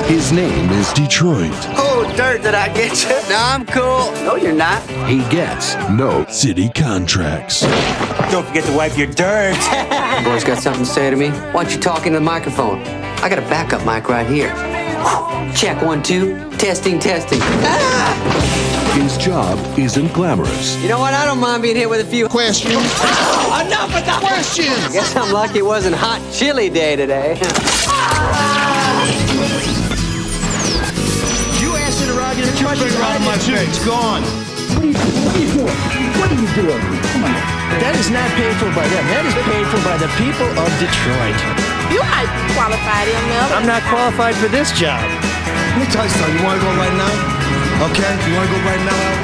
His name is Detroit. Oh, dirt, did I get you? No, I'm cool. No, you're not. He gets no city contracts. Don't forget to wipe your dirt. Boys got something to say to me? Why don't you talk into the microphone? I got a backup mic right here. Check 1, 2. Testing. Ah! His job isn't glamorous. You know what? I don't mind being hit with a few questions. Enough with the questions! Guess I'm lucky it wasn't hot chili day today. You asked interrogator, you bring it out of my face. It's gone. What are you doing? Come on. That is not paid for by them. That is paid for by the people of Detroit. You might be qualified, ML. I'm not qualified for this job. Let me tell you something. You want to go right now? Okay? You want to go right now, Al?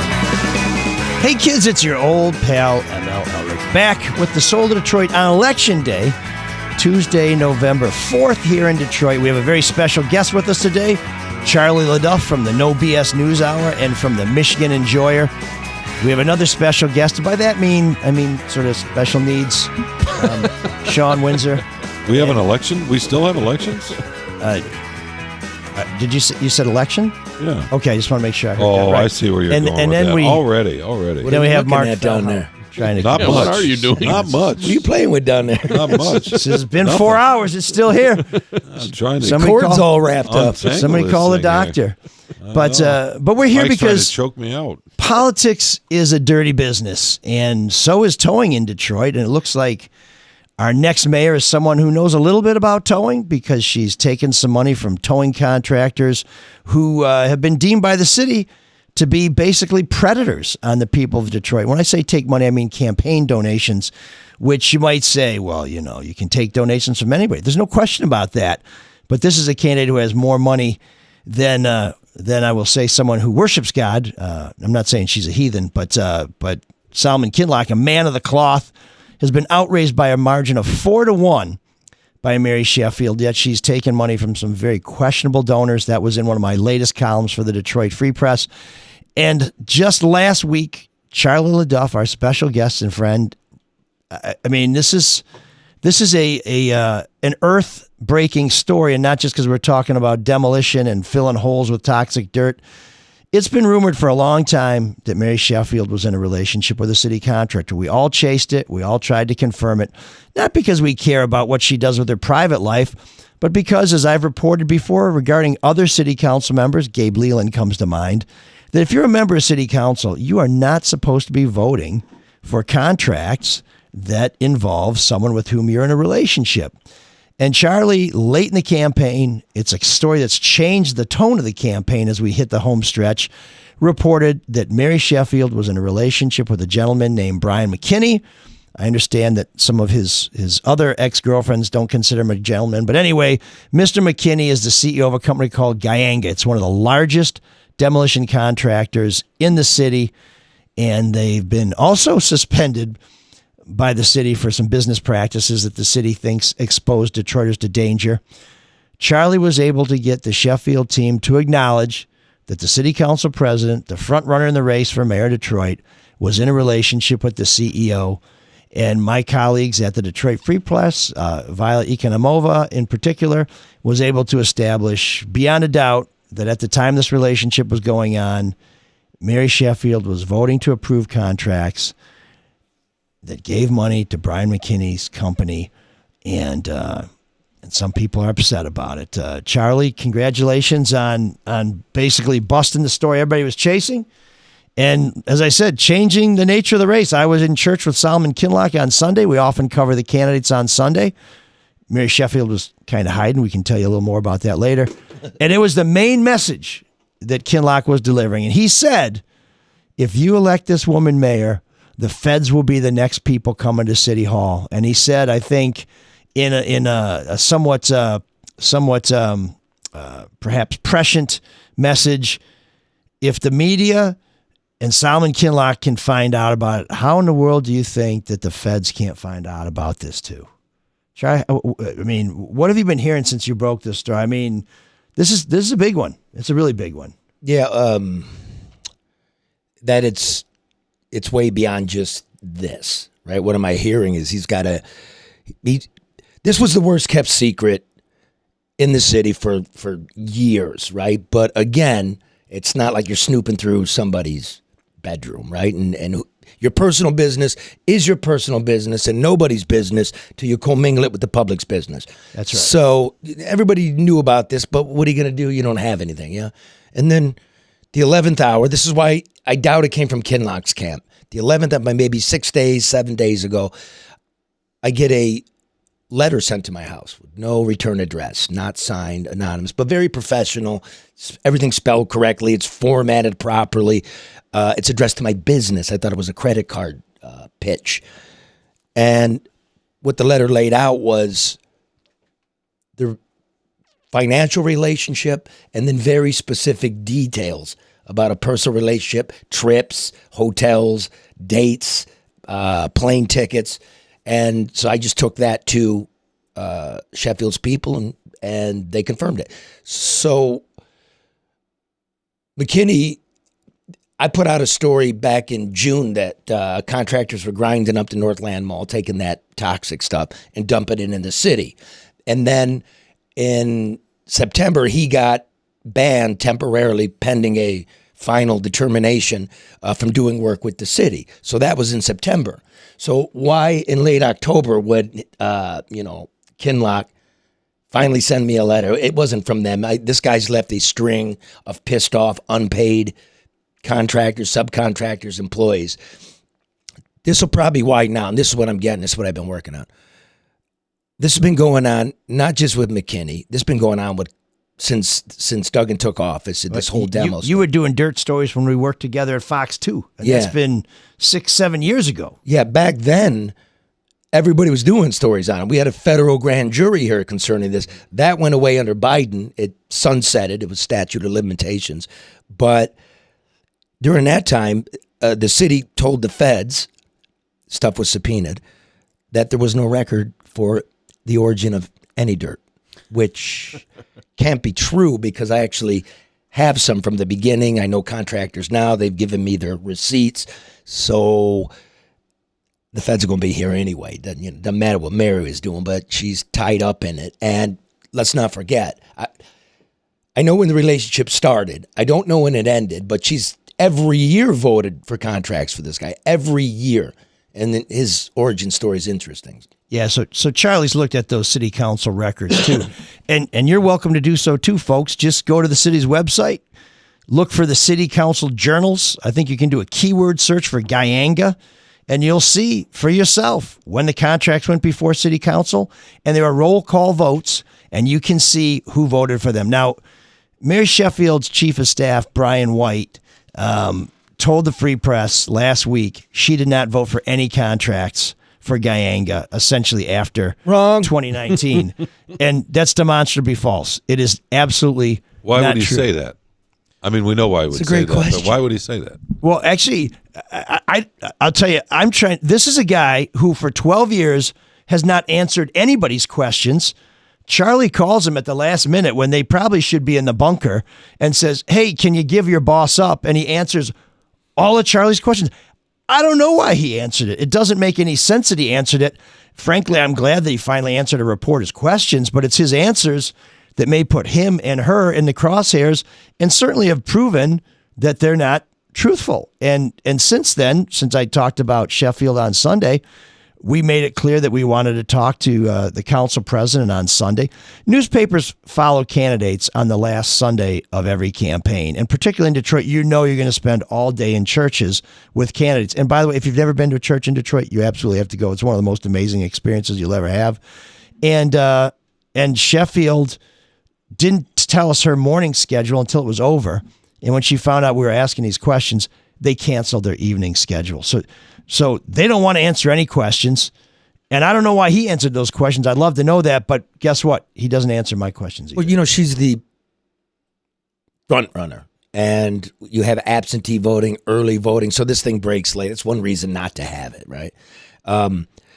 Hey kids, it's your old pal ML Elric back with the Soul of Detroit on Election Day, Tuesday, November 4th here in Detroit. We have a very special guest with us today, Charlie LeDuff from the No BS News Hour and from the Michigan Enjoyer. We have another special guest. By that I mean sort of special needs, Shawn Windsor. We have an election? We still have elections? Did you said election? Yeah. Okay, I just want to make sure I heard that right. I see where you're going and with then that. Already. Then we have Mark down there. Trying to Not much. What are you doing? Not much. What are you playing with down there? Not much. This has been 4 hours. It's still here. I'm trying to Cord's all wrapped up. untangle Somebody this call the thing doctor. here. But we're here Mike's trying because to choke me out. politics is a dirty business, and so is towing in Detroit. And it looks like our next mayor is someone who knows a little bit about towing because she's taken some money from towing contractors who have been deemed by the city to be basically predators on the people of Detroit. When I say take money, I mean campaign donations, which you might say, well, you know, you can take donations from anybody. There's no question about that. But this is a candidate who has more money than I will say someone who worships God. I'm not saying she's a heathen, but Solomon Kinloch, a man of the cloth, has been outraised by a margin of 4-1 by Mary Sheffield, yet she's taken money from some very questionable donors. That was in one of my latest columns for the Detroit Free Press. And just last week, Charlie LeDuff, our special guest and friend, I mean, this is an earth-breaking story, and not just because we're talking about demolition and filling holes with toxic dirt. It's been rumored for a long time that Mary Sheffield was in a relationship with a city contractor. We all chased it. We all tried to confirm it. Not because we care about what she does with her private life, but because, as I've reported before regarding other city council members, Gabe Leland comes to mind, that if you're a member of city council, you are not supposed to be voting for contracts that involve someone with whom you're in a relationship. And Charlie, late in the campaign, it's a story that's changed the tone of the campaign as we hit the home stretch, reported that Mary Sheffield was in a relationship with a gentleman named Brian McKinney. I understand that some of his other ex-girlfriends don't consider him a gentleman. But anyway, Mr. McKinney is the CEO of a company called Gayanga. It's one of the largest demolition contractors in the city, and they've been also suspended by the city for some business practices that the city thinks expose Detroiters to danger. Charlie was able to get the Sheffield team to acknowledge that the city council president, the front runner in the race for mayor of Detroit, was in a relationship with the CEO. And my colleagues at the Detroit Free Press, Violet Economova in particular, was able to establish beyond a doubt that at the time this relationship was going on, Mary Sheffield was voting to approve contracts that gave money to Brian McKinney's company, and some people are upset about it. Charlie, congratulations on basically busting the story everybody was chasing, and as I said, changing the nature of the race. I was in church with Solomon Kinloch on Sunday. We often cover the candidates on Sunday. Mary Sheffield was kind of hiding. We can tell you a little more about that later. And it was the main message that Kinloch was delivering, and he said, if you elect this woman mayor, the feds will be the next people coming to City Hall. And he said, I think, in a somewhat perhaps prescient message, if the media and Solomon Kinloch can find out about it, how in the world do you think that the feds can't find out about this too? I mean, what have you been hearing since you broke this story? I mean, this is a big one. It's a really big one. Yeah, that it's way beyond just this, right? What am I hearing is this was the worst kept secret in the city for years, right? But again, it's not like you're snooping through somebody's bedroom, right? And your personal business is your personal business and nobody's business till you commingle it with the public's business. That's right. So everybody knew about this, but what are you going to do? You don't have anything, yeah? And then the 11th hour, this is why I doubt it came from Kinlock's camp. The 11th hour, maybe 7 days ago, I get a letter sent to my house with no return address, not signed, anonymous, but very professional. Everything's spelled correctly. It's formatted properly. It's addressed to my business. I thought it was a credit card pitch. And what the letter laid out was the financial relationship and then very specific details about a personal relationship, trips, hotels, dates, plane tickets. And so I just took that to Sheffield's people and they confirmed it. So McKinney, I put out a story back in June that contractors were grinding up the Northland Mall, taking that toxic stuff and dumping it in the city. And then in September, he got banned temporarily pending a final determination from doing work with the city. So that was in September. So why in late October would, Kinlock finally send me a letter? It wasn't from them. This guy's left a string of pissed off, unpaid contractors, subcontractors, employees. This will probably widen out. And this is what I'm getting. This is what I've been working on. This has been going on not just with McKinney. This has been going on with since Duggan took office. This whole demo. You were doing dirt stories when we worked together at Fox 2. And Yeah. that's been 6-7 years ago. Yeah, back then, everybody was doing stories on it. We had a federal grand jury here concerning this. That went away under Biden. It sunsetted. It was statute of limitations. But during that time, the city told the feds, stuff was subpoenaed, that there was no record for the origin of any dirt, which can't be true because I actually have some from the beginning. I know contractors now. They've given me their receipts. So the feds are going to be here anyway. Doesn't matter what Mary is doing, but she's tied up in it. And let's not forget, I know when the relationship started. I don't know when it ended, but she's every year voted for contracts for this guy. Every year. And then his origin story is interesting. Yeah, so Charlie's looked at those city council records too. and you're welcome to do so too, folks. Just go to the city's website, look for the city council journals. I think you can do a keyword search for Gayanga, and you'll see for yourself when the contracts went before city council, and there are roll call votes, and you can see who voted for them. Now, Mayor Sheffield's chief of staff, Brian White, told the Free Press last week she did not vote for any contracts for Gayanga, essentially after Wrong. 2019. And that's demonstrably false. It is absolutely Why not would he true. say that? I mean, we know why he would a say great that, question. but why would he say that? Well, actually, I'll tell you, this is a guy who for 12 years has not answered anybody's questions. Charlie calls him at the last minute when they probably should be in the bunker and says, hey, can you give your boss up? And he answers all of Charlie's questions. I don't know why he answered it. It doesn't make any sense that he answered it. Frankly, I'm glad that he finally answered a reporter's questions, but it's his answers that may put him and her in the crosshairs and certainly have proven that they're not truthful. And since then, since I talked about Sheffield on Sunday, we made it clear that we wanted to talk to the council president on Sunday. Newspapers follow candidates on the last Sunday of every campaign. And particularly in Detroit, you know you're going to spend all day in churches with candidates. And by the way, if you've never been to a church in Detroit, you absolutely have to go. It's one of the most amazing experiences you'll ever have. And Sheffield didn't tell us her morning schedule until it was over. And when she found out we were asking these questions, they canceled their evening schedule. So they don't want to answer any questions. And I don't know why he answered those questions. I'd love to know that. But guess what? He doesn't answer my questions either. Well, she's the front runner. And you have absentee voting, early voting. So this thing breaks late. It's one reason not to have it, right?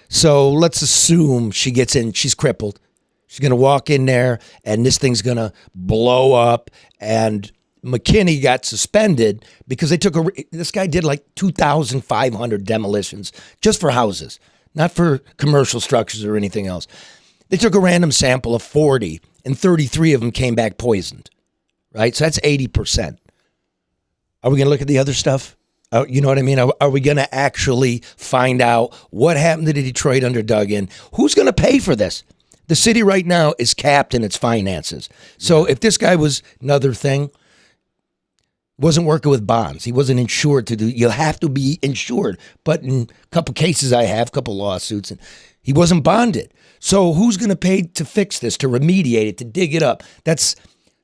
So let's assume she gets in. She's crippled. She's going to walk in there, and this thing's going to blow up. And McKinney got suspended because this guy did like 2,500 demolitions just for houses, not for commercial structures or anything else. They took a random sample of 40, and 33 of them came back poisoned, right? So that's 80%. Are we going to look at the other stuff? You know what I mean? Are we going to actually find out what happened to Detroit under Duggan? Who's going to pay for this? The city right now is capped in its finances. So if this guy was another thing, wasn't working with bonds, he wasn't insured to do. You'll have to be insured. But in a couple cases I have, a couple lawsuits, and he wasn't bonded. So who's going to pay to fix this, to remediate it, to dig it up? That's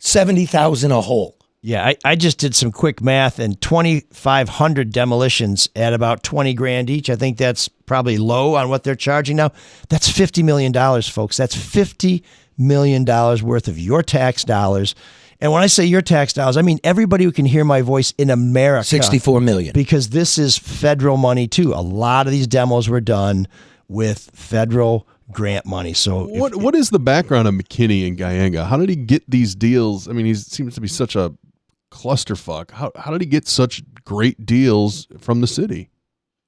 $70,000 a hole. Yeah, I just did some quick math, and 2,500 demolitions at about $20,000 each. I think that's probably low on what they're charging now. That's $50 million, folks. That's $50 million worth of your tax dollars. And when I say your tax dollars, I mean everybody who can hear my voice in America. $64 million. Because this is federal money too. A lot of these demos were done with federal grant money. So what is the background of McKinney and Gayanga? How did he get these deals? I mean, he seems to be such a clusterfuck. How did he get such great deals from the city?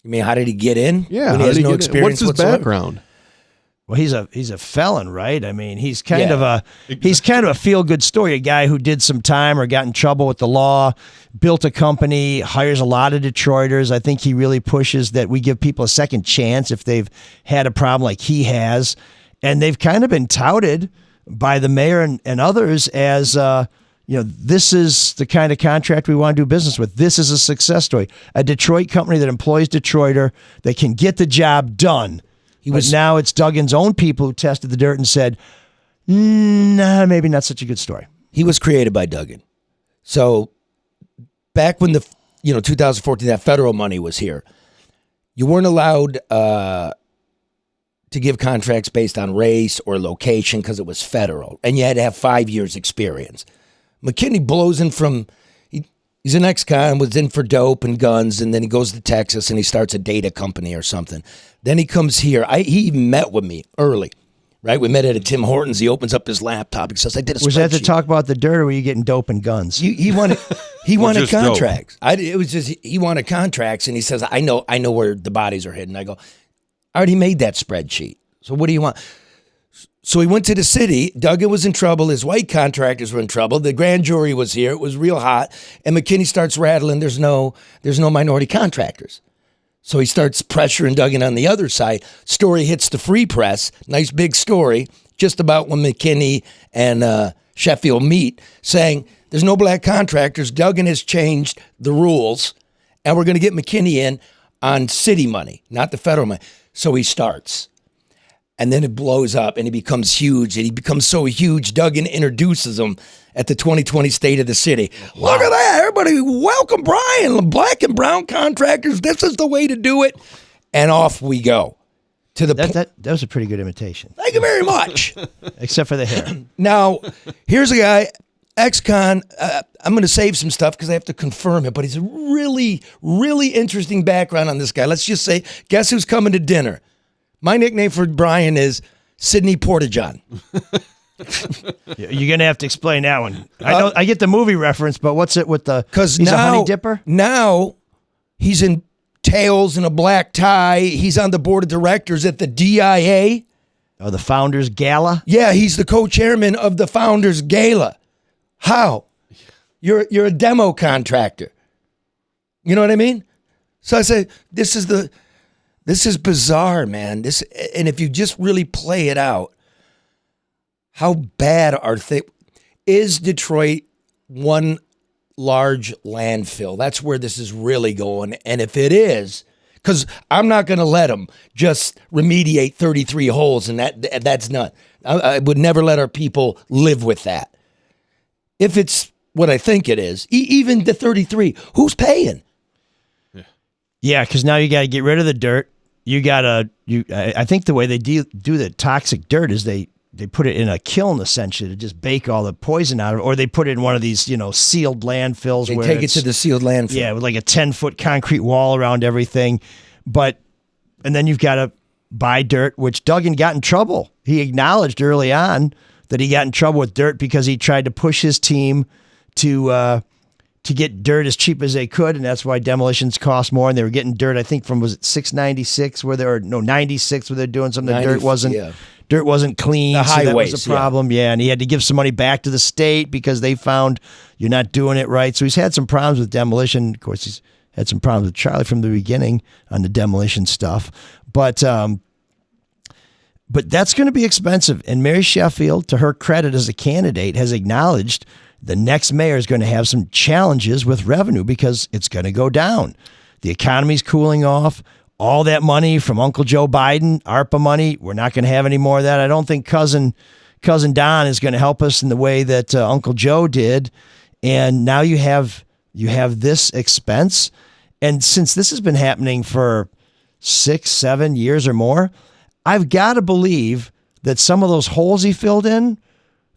You mean, how did he get in? Yeah, when he has no experience. What's his whatsoever? background? Well, he's a felon, right? I mean, he's kind of a feel good story. A guy who did some time or got in trouble with the law, built a company, hires a lot of Detroiters. I think he really pushes that we give people a second chance if they've had a problem like he has, and they've kind of been touted by the mayor and others as this is the kind of contract we want to do business with. This is a success story. A Detroit company that employs Detroiter that can get the job done. But now it's Duggan's own people who tested the dirt and said, nah, maybe not such a good story. He was created by Duggan. So back when 2014, that federal money was here, you weren't allowed to give contracts based on race or location because it was federal, and you had to have 5 years experience. McKinney blows in from, he's an ex-con, was in for dope and guns, and then he goes to Texas and he starts a data company or something. Then he comes here. He met with me early, right? We met at a Tim Hortons. He opens up his laptop. He says, I did a Was spreadsheet. that to talk about the dirt, or were you getting dope and guns? He wanted just contracts. It was just, he wanted contracts, and he says, I know where the bodies are hidden. I go, I already made that spreadsheet. So what do you want? So he went to the city. Duggan was in trouble. His white contractors were in trouble. The grand jury was here. It was real hot. And McKinney starts rattling, there's no minority contractors. So he starts pressuring Duggan on the other side. Story hits the free press. Nice big story just about when McKinney and Sheffield meet, saying there's no black contractors. Duggan has changed the rules, and we're going to get McKinney in on city money, not the federal money. So he starts. And then it blows up, and he becomes huge. And he becomes so huge, Duggan introduces him at the 2020 State of the City. Wow. Look at that. Everybody, welcome Brian. Black and brown contractors. This is the way to do it. And off we go. That was a pretty good imitation. Thank you very much. Except for the hair. Now, here's a guy, ex-con. I'm going to save some stuff because I have to confirm it. But he's a really, really interesting background on this guy. Let's just say, guess who's coming to dinner? My nickname for Brian is Sidney Portageon. You're going to have to explain that one. I get the movie reference, but what's it with the... Because he's a honey dipper? Now, he's in tails and a black tie. He's on the board of directors at the DIA. Oh, the Founders Gala? Yeah, he's the co-chairman of the Founders Gala. How? You're a demo contractor. You know what I mean? So I say, this is bizarre, man. And if you just really play it out, how bad are things? Is Detroit one large landfill? That's where this is really going. And if it is, because I'm not going to let them just remediate 33 holes, and that's not. I would never let our people live with that. If it's what I think it is, even the 33, who's paying? Yeah, because now you got to get rid of the dirt. I think the way they do the toxic dirt is they put it in a kiln essentially to just bake all the poison out of it, or they put it in one of these, sealed landfills. They take it to the sealed landfill. Yeah, with like a 10-foot concrete wall around everything. And then you've got to buy dirt, which Duggan got in trouble. He acknowledged early on that he got in trouble with dirt because he tried to push his team to get dirt as cheap as they could, and that's why demolitions cost more. And they were getting dirt, I think, from, was it $6.96 96 where they're doing something. Dirt wasn't dirt wasn't clean. The so that highways, was a problem. Yeah, and he had to give some money back to the state because they found you're not doing it right. So he's had some problems with demolition. Of course, he's had some problems with Charlie from the beginning on the demolition stuff. But that's going to be expensive. And Mary Sheffield, to her credit as a candidate, has acknowledged the next mayor is going to have some challenges with revenue because it's going to go down. The economy's cooling off. All that money from Uncle Joe Biden, ARPA money, we're not going to have any more of that. I don't think cousin Don is going to help us in the way that Uncle Joe did. And now you have this expense. And since this has been happening for 6-7 years or more, I've got to believe that some of those holes he filled in,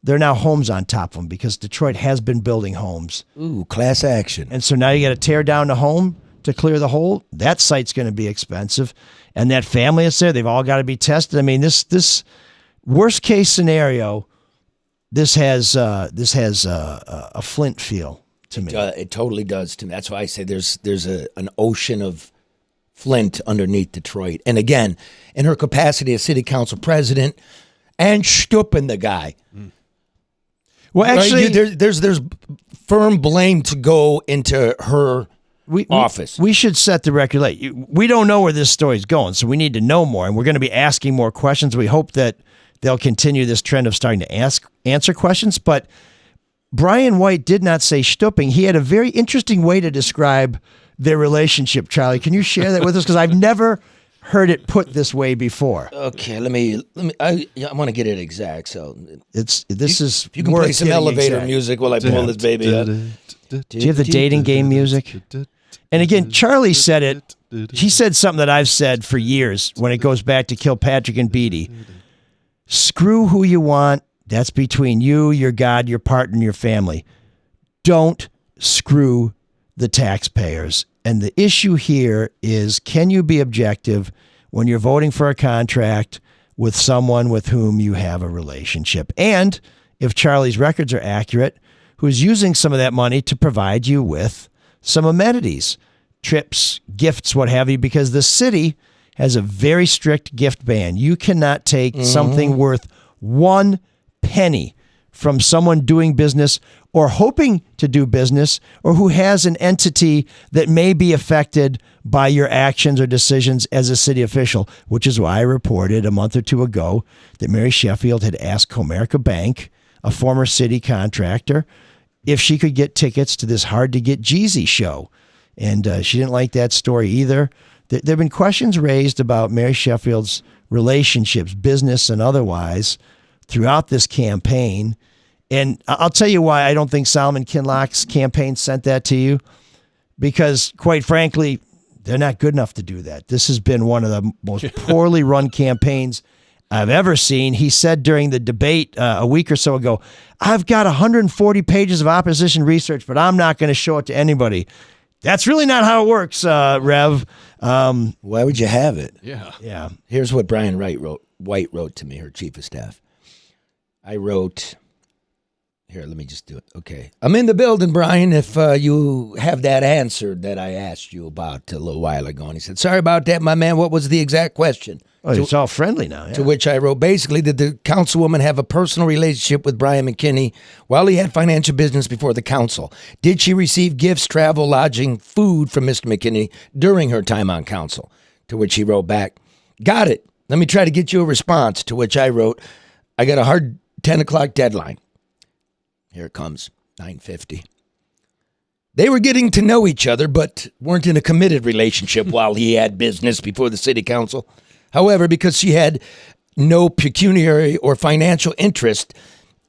there are now homes on top of them because Detroit has been building homes. Ooh, class action. And so now you got to tear down the home to clear the hole. That site's going to be expensive. And that family that's there, they've all got to be tested. I mean, this worst case scenario, this has a Flint feel to me. It totally does to me. That's why I say there's an ocean of Flint underneath Detroit. And again, in her capacity as city council president and Stuppen the guy. Well, actually, right? there's firm blame to go into her office. We should set the record late. We don't know where this story's going, so we need to know more. And we're going to be asking more questions. We hope that they'll continue this trend of starting to answer questions. But Brian White did not say Stupping. He had a very interesting way to describe their relationship, Charlie. Can you share that with us? Because I've never heard it put this way before. Okay, let me. I want to get it exact. So if you can play some elevator music while I pull this baby up. Do you have the dating game music? And again, Charlie said it. He said something that I've said for years when it goes back to Kilpatrick and Beatty. Screw who you want. That's between you, your God, your partner, and your family. Don't screw the taxpayers. And the issue here is, can you be objective when you're voting for a contract with someone with whom you have a relationship? And if Charlie's records are accurate, who's using some of that money to provide you with some amenities, trips, gifts, what have you, because the city has a very strict gift ban. You cannot take something worth 1 penny from someone doing business or hoping to do business or who has an entity that may be affected by your actions or decisions as a city official, which is why I reported a month or two ago that Mary Sheffield had asked Comerica Bank, a former city contractor, if she could get tickets to this hard-to-get Jeezy show. And she didn't like that story either. There have been questions raised about Mary Sheffield's relationships, business and otherwise, throughout this campaign. And I'll tell you why I don't think Solomon Kinloch's campaign sent that to you. Because, quite frankly, they're not good enough to do that. This has been one of the most poorly run campaigns I've ever seen. He said during the debate a week or so ago, I've got 140 pages of opposition research, but I'm not going to show it to anybody. That's really not how it works, Rev. Why would you have it? Yeah. Here's what Brian White wrote to me, her chief of staff. I wrote, here, let me just do it. Okay. I'm in the building, Brian, if you have that answer that I asked you about a little while ago. And he said, sorry about that, my man. What was the exact question? Oh, it's all friendly now. Yeah. To which I wrote, basically, did the councilwoman have a personal relationship with Brian McKinney while he had financial business before the council? Did she receive gifts, travel, lodging, food from Mr. McKinney during her time on council? To which he wrote back, got it. Let me try to get you a response. To which I wrote, I got a hard 10 o'clock deadline. Here it comes, 9:50. They were getting to know each other, but weren't in a committed relationship while he had business before the city council. However, because she had no pecuniary or financial interest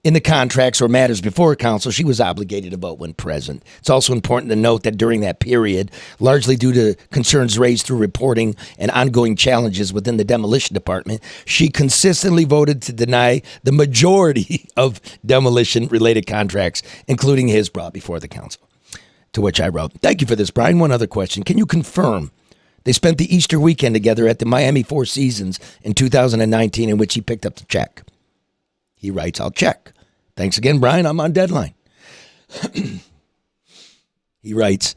in the contracts or matters before council, she was obligated to vote when present. It's also important to note that during that period, largely due to concerns raised through reporting and ongoing challenges within the demolition department, she consistently voted to deny the majority of demolition-related contracts, including his brought before the council. To which I wrote, thank you for this, Brian. One other question. Can you confirm they spent the Easter weekend together at the Miami Four Seasons in 2019 in which he picked up the check? He writes, I'll check. Thanks again, Brian. I'm on deadline. He writes,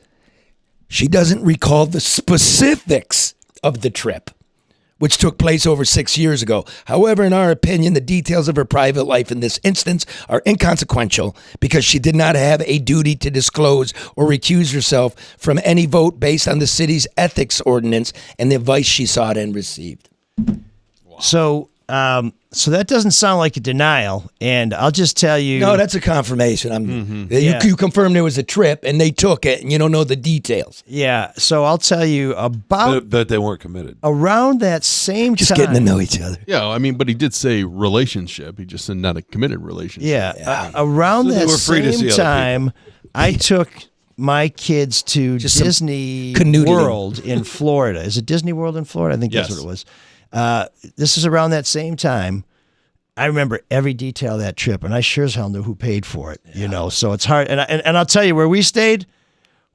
she doesn't recall the specifics of the trip. which took place over 6 years ago. However, in our opinion, the details of her private life in this instance are inconsequential because she did not have a duty to disclose or recuse herself from any vote based on the city's ethics ordinance and the advice she sought and received. So that doesn't sound like a denial, and I'll just tell you. No, that's a confirmation. You confirmed there was a trip, and they took it, and you don't know the details. Yeah, so I'll tell you about But they weren't committed. around that same Just time. getting to know each other. Yeah, I mean, but he did say relationship. He just said not a committed relationship. Yeah, around So they that were free to see same other time, I took my kids to Just some Disney canoodling. World in Florida. Is it Disney World in Florida? I think that's Yes. what it was. This is around that same time. I remember every detail of that trip, and I sure as hell knew who paid for it. You know, so it's hard. And I'll tell you, where we stayed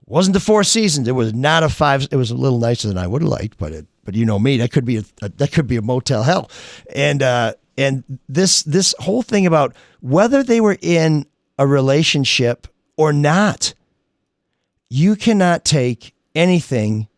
wasn't the Four Seasons. It was not a 5. It was a little nicer than I would have liked, but you know me, that could be a motel hell. And this whole thing about whether they were in a relationship or not, you cannot take anything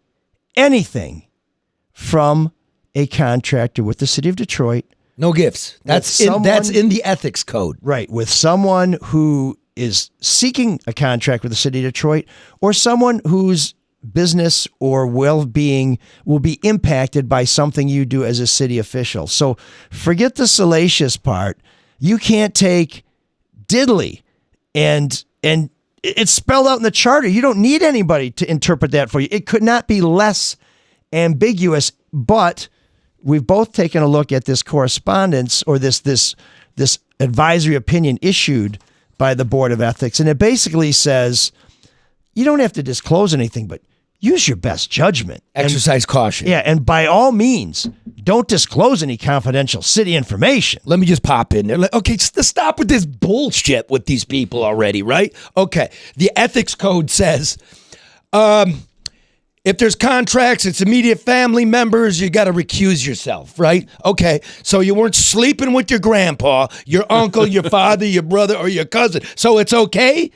from a contractor with the city of Detroit. No gifts. That's in the ethics code. Right, with someone who is seeking a contract with the city of Detroit, or someone whose business or well-being will be impacted by something you do as a city official. So forget the salacious part. You can't take diddly, and it's spelled out in the charter. You don't need anybody to interpret that for you. It could not be less ambiguous, but we've both taken a look at this correspondence, or this advisory opinion issued by the Board of Ethics, and it basically says you don't have to disclose anything, but use your best judgment. Exercise caution. Yeah, and by all means, don't disclose any confidential city information. Let me just pop in there. Okay, stop with this bullshit with these people already, right? Okay, the ethics code says, if there's contracts, it's immediate family members, you got to recuse yourself, right? Okay, so you weren't sleeping with your grandpa, your uncle, your father, your brother, or your cousin, so it's okay?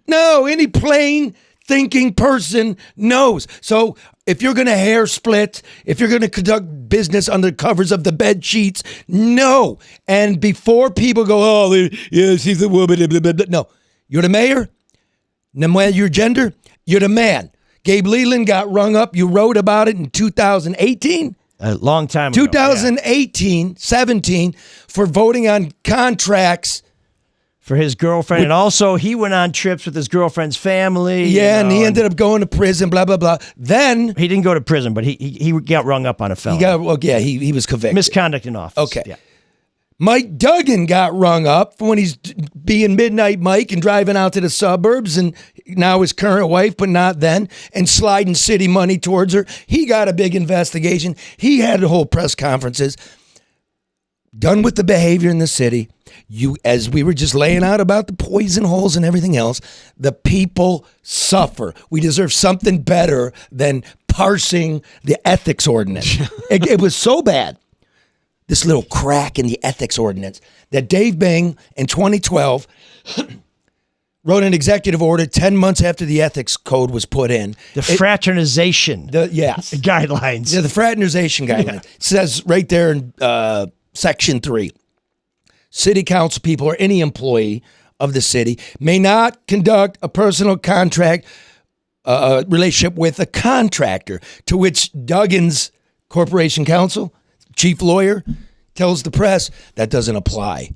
No, any plain thinking person knows. So if you're going to hair split, if you're going to conduct business under covers of the bed sheets, no. And before people go, oh, yeah, she's a woman, blah, blah, blah. No, you're the mayor, no matter your gender, you're the man. Gabe Leland got rung up. You wrote about it in 2018. A long time ago. 2018, 17, for voting on contracts. For his girlfriend. And also, he went on trips with his girlfriend's family. Yeah, and he ended up going to prison, blah, blah, blah. Then he didn't go to prison, but he got rung up on a felony. He was convicted. Misconduct in office. Okay. Yeah. Mike Duggan got rung up when he's being Midnight Mike and driving out to the suburbs, and now his current wife, but not then, and sliding city money towards her. He got a big investigation. He had the whole press conferences. Done with the behavior in the city. As we were just laying out about the poison holes and everything else, the people suffer. We deserve something better than parsing the ethics ordinance. It was so bad, this little crack in the ethics ordinance, that Dave Bing in 2012 wrote an executive order 10 months after the ethics code was put in. The fraternization yes. guidelines. Yeah, the fraternization guidelines. It says right there in Section 3, city council people or any employee of the city may not conduct a personal contract relationship with a contractor, to which Duggan's corporation counsel, chief lawyer, tells the press that doesn't apply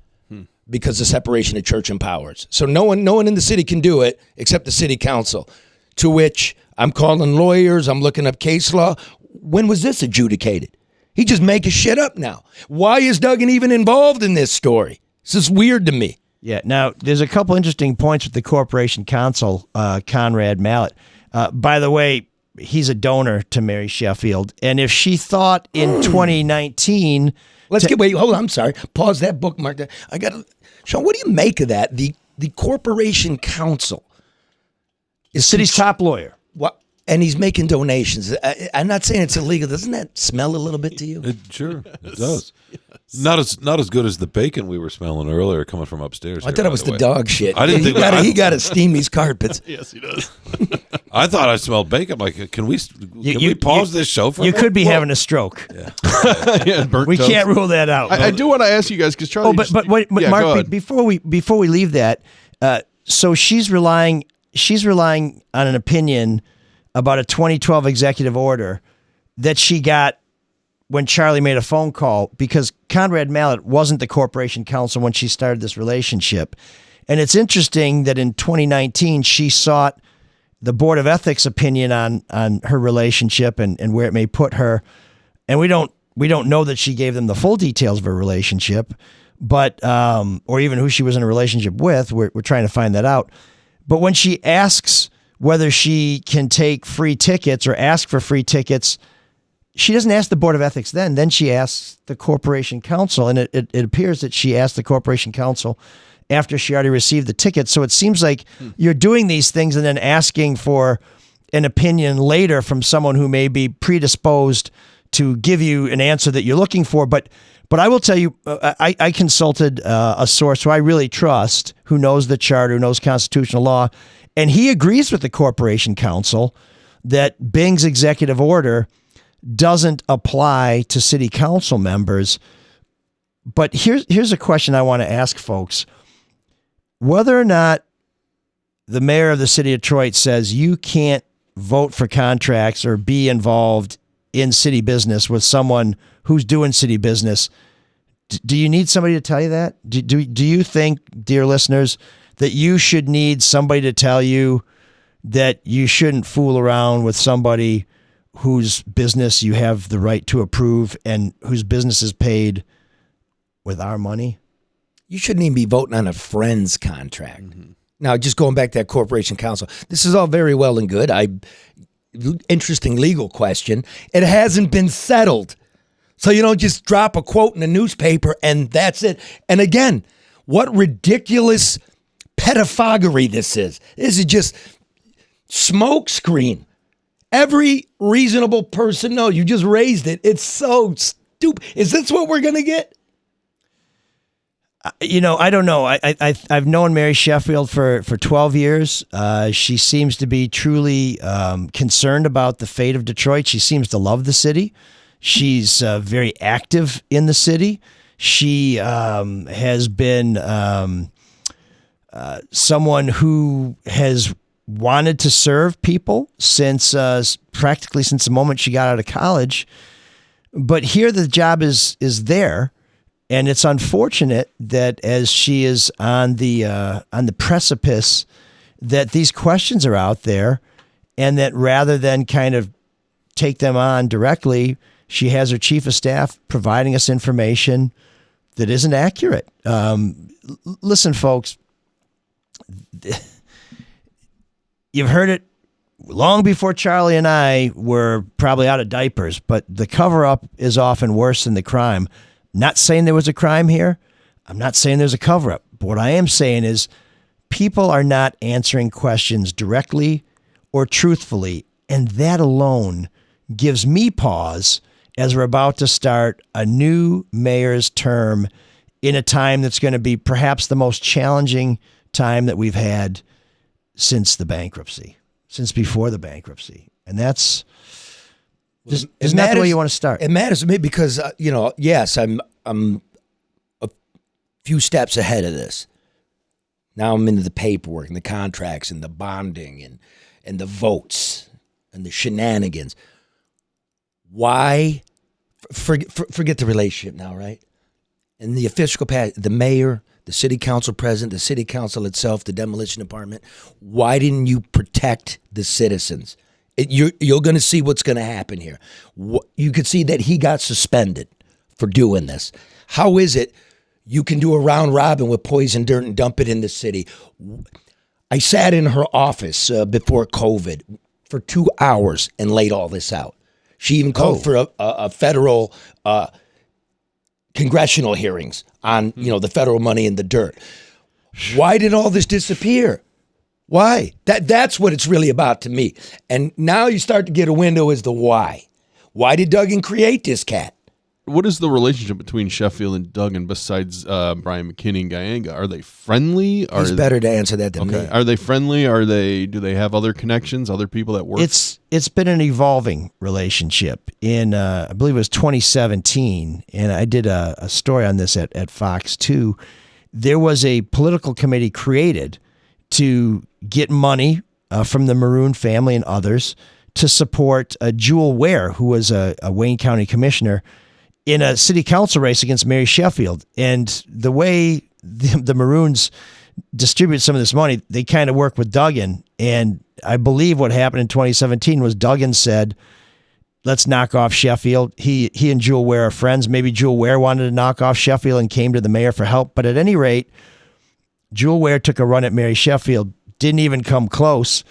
because of separation of church and powers. So no one in the city can do it except the city council, to which I'm calling lawyers, I'm looking up case law. When was this adjudicated? He just making shit up now. Why is Duggan even involved in this story? This is weird to me. Yeah. Now, there's a couple interesting points with the corporation counsel, Conrad Mallett. By the way, he's a donor to Mary Sheffield. And if she thought in 2019... hold on, I'm sorry. Pause that bookmark. Shawn, what do you make of that? The corporation counsel is city's top lawyer. What? And he's making donations. I'm not saying it's illegal. Doesn't that smell a little bit to you? Sure, it does. Yes. Not as good as the bacon we were smelling earlier coming from upstairs. I thought it was the dog shit. I didn't think he got to steam these carpets. Yes, he does. I thought I smelled bacon. Like, can we pause this show for? You could be having a stroke. Yeah, burnt We toast. can't rule that out. I do want to ask you guys because Charlie. But wait, yeah, go Mark, ahead. before we leave that, so she's relying on an opinion about a 2012 executive order that she got when Charlie made a phone call, because Conrad Mallett wasn't the corporation counsel when she started this relationship. And it's interesting that in 2019 she sought the Board of Ethics opinion on her relationship and where it may put her. And we don't know that she gave them the full details of her relationship, but or even who she was in a relationship with. We're trying to find that out. But when she asks whether she can take free tickets or ask for free tickets, she doesn't ask the Board of Ethics then. Then she asks the Corporation Counsel, and it appears that she asked the Corporation Counsel after she already received the ticket. So it seems like you're doing these things and then asking for an opinion later from someone who may be predisposed to give you an answer that you're looking for. But I will tell you, I consulted a source who I really trust, who knows the charter, who knows constitutional law, and he agrees with the Corporation Counsel that Bing's executive order doesn't apply to city council members. But here's a question I want to ask folks. Whether or not the mayor of the city of Detroit says you can't vote for contracts or be involved in city business with someone who's doing city business, do you need somebody to tell you that? Do you think, dear listeners, that you should need somebody to tell you that you shouldn't fool around with somebody whose business you have the right to approve and whose business is paid with our money? You shouldn't even be voting on a friend's contract. Now, just going back to that Corporation Counsel, this is all very well and good. Interesting legal question. It hasn't been settled. So you don't just drop a quote in the newspaper and that's it. And again, what ridiculous pedophagy this is. This is just smoke screen. Every reasonable person knows. You just raised it. It's so stupid. Is this what we're going to get? I don't know. I've known Mary Sheffield for 12 years. She seems to be truly concerned about the fate of Detroit. She seems to love the city. She's very active in the city. She has been someone who has wanted to serve people practically since the moment she got out of college. But here the job is there. And it's unfortunate that as she is on the precipice, that these questions are out there, and that rather than kind of take them on directly, she has her chief of staff providing us information that isn't accurate. Listen, folks, you've heard it long before Charlie and I were probably out of diapers, but the cover-up is often worse than the crime. Not saying there was a crime here. I'm not saying there's a cover-up. But what I am saying is people are not answering questions directly or truthfully, and that alone gives me pause as we're about to start a new mayor's term in a time that's going to be perhaps the most challenging time that we've had since the bankruptcy, since before the bankruptcy. And that's... Isn't that the way you want to start? It matters to me because, yes, I'm a few steps ahead of this. Now I'm into the paperwork and the contracts and the bonding and the votes and the shenanigans. Why? Forget the relationship now, right? And the official the mayor, the city council president, the city council itself, the demolition department. Why didn't you protect the citizens? You're going to see what's going to happen here. You could see that he got suspended for doing this. How is it you can do a round robin with poison dirt and dump it in the city? I sat in her office before COVID for 2 hours and laid all this out. She even called for a federal congressional hearings on the federal money in the dirt. Why did all this disappear? Why? That's what it's really about to me. And now you start to get a window as to why. Why did Duggan create this cat? what is the relationship between Sheffield and Duggan besides Brian McKinney and Gayanga? Are they friendly? He's better to answer that than me. Are they friendly? Do they have other connections, other people that work? It's been an evolving relationship. In I believe it was 2017, and I did a story on this at Fox 2. There was a political committee created to get money from the Maroon family and others to support Jewel Ware, who was a Wayne County commissioner, in a city council race against Mary Sheffield. And the way the Maroons distribute some of this money, they kind of work with Duggan. And I believe what happened in 2017 was Duggan said, let's knock off Sheffield. He and Jewel Ware are friends. Maybe Jewel Ware wanted to knock off Sheffield and came to the mayor for help. But at any rate, Jewel Ware took a run at Mary Sheffield, didn't even come close.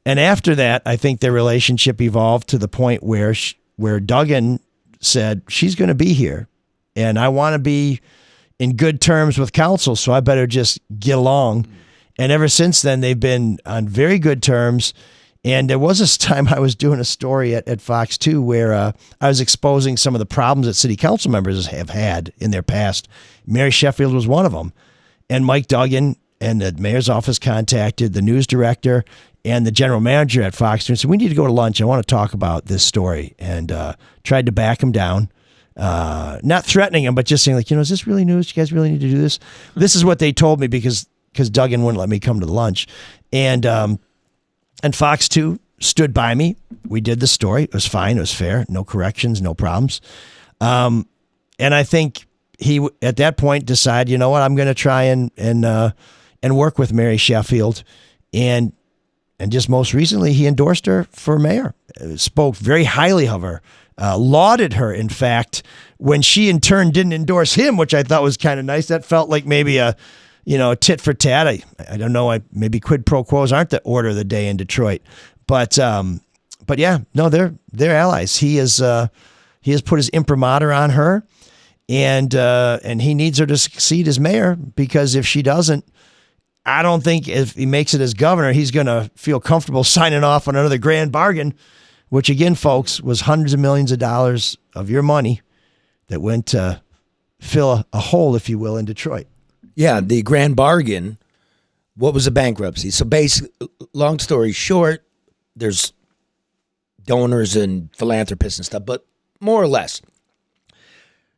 And after that, I think their relationship evolved to the point where Duggan said, she's going to be here, and I want to be in good terms with council, so I better just get along. And ever since then, they've been on very good terms. And there was this time I was doing a story at Fox 2 where I was exposing some of the problems that city council members have had in their past. Mary Sheffield was one of them. And Mike Duggan and the mayor's office contacted the news director and the general manager at Fox and said, we need to go to lunch. I want to talk about this story. And tried to back him down, not threatening him, but just saying, like, is this really news? You guys really need to do this? This is what they told me because Duggan wouldn't let me come to the lunch. And Fox 2 stood by me. We did the story. It was fine. It was fair. No corrections, no problems. And I think he, at that point, decided, you know what, I'm going to try and work with Mary Sheffield. And just most recently, he endorsed her for mayor, spoke very highly of her, lauded her, in fact, when she in turn didn't endorse him, which I thought was kind of nice. That felt like maybe a tit for tat. I don't know. Maybe quid pro quos aren't the order of the day in Detroit. But yeah, no, they're allies. He has put his imprimatur on her, and he needs her to succeed as mayor, because if she doesn't, I don't think if he makes it as governor, he's going to feel comfortable signing off on another grand bargain, which again, folks, was hundreds of millions of dollars of your money that went to fill a hole, if you will, in Detroit. Yeah, the grand bargain, what was a bankruptcy? So basically, long story short, there's donors and philanthropists and stuff, but more or less,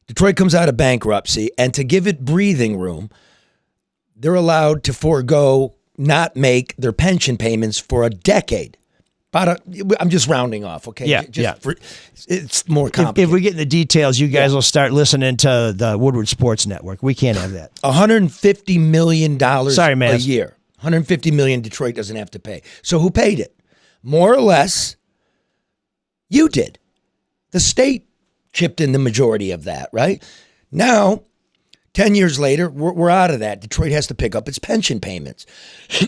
Detroit comes out of bankruptcy, and to give it breathing room, they're allowed to forego, not make their pension payments for a decade. I'm just rounding off, okay? Yeah, It's more complicated. If we get in the details, you guys will start listening to the Woodward Sports Network. We can't have that. $150 million Sorry, man. a year. $150 million Detroit doesn't have to pay. So who paid it? More or less, you did. The state chipped in the majority of that, right? Now, 10 years later, we're out of that. Detroit has to pick up its pension payments.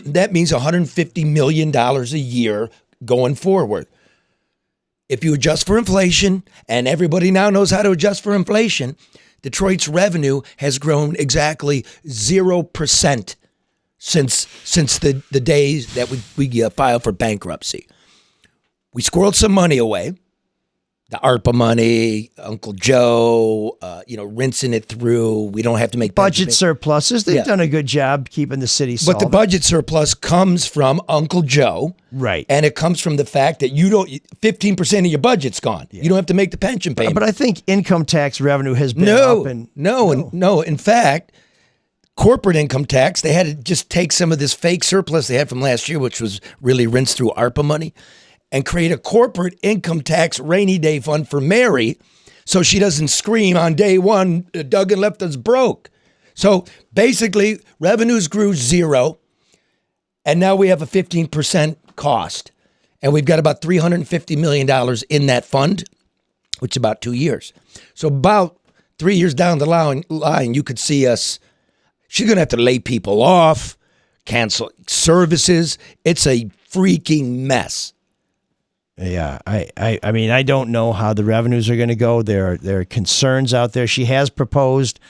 That means $150 million a year going forward. If you adjust for inflation, and everybody now knows how to adjust for inflation, Detroit's revenue has grown exactly 0% since the days that we filed for bankruptcy. We squirreled some money away. The ARPA money, Uncle Joe, rinsing it through. We don't have to make budget surpluses. They've done a good job keeping the city solvent. But the budget surplus comes from Uncle Joe. Right. And it comes from the fact that 15% of your budget's gone. Yeah. You don't have to make the pension payment. But I think income tax revenue has been up. No. In fact, corporate income tax, they had to just take some of this fake surplus they had from last year, which was really rinsed through ARPA money, and create a corporate income tax rainy day fund for Mary so she doesn't scream on day one, Duggan left us broke. So basically, revenues grew 0, and now we have a 15% cost. And we've got about $350 million in that fund, which is about 2 years. So about 3 years down the line, you could see us, she's going to have to lay people off, cancel services. It's a freaking mess. Yeah, I mean, I don't know how the revenues are going to go. There are concerns out there. She has proposed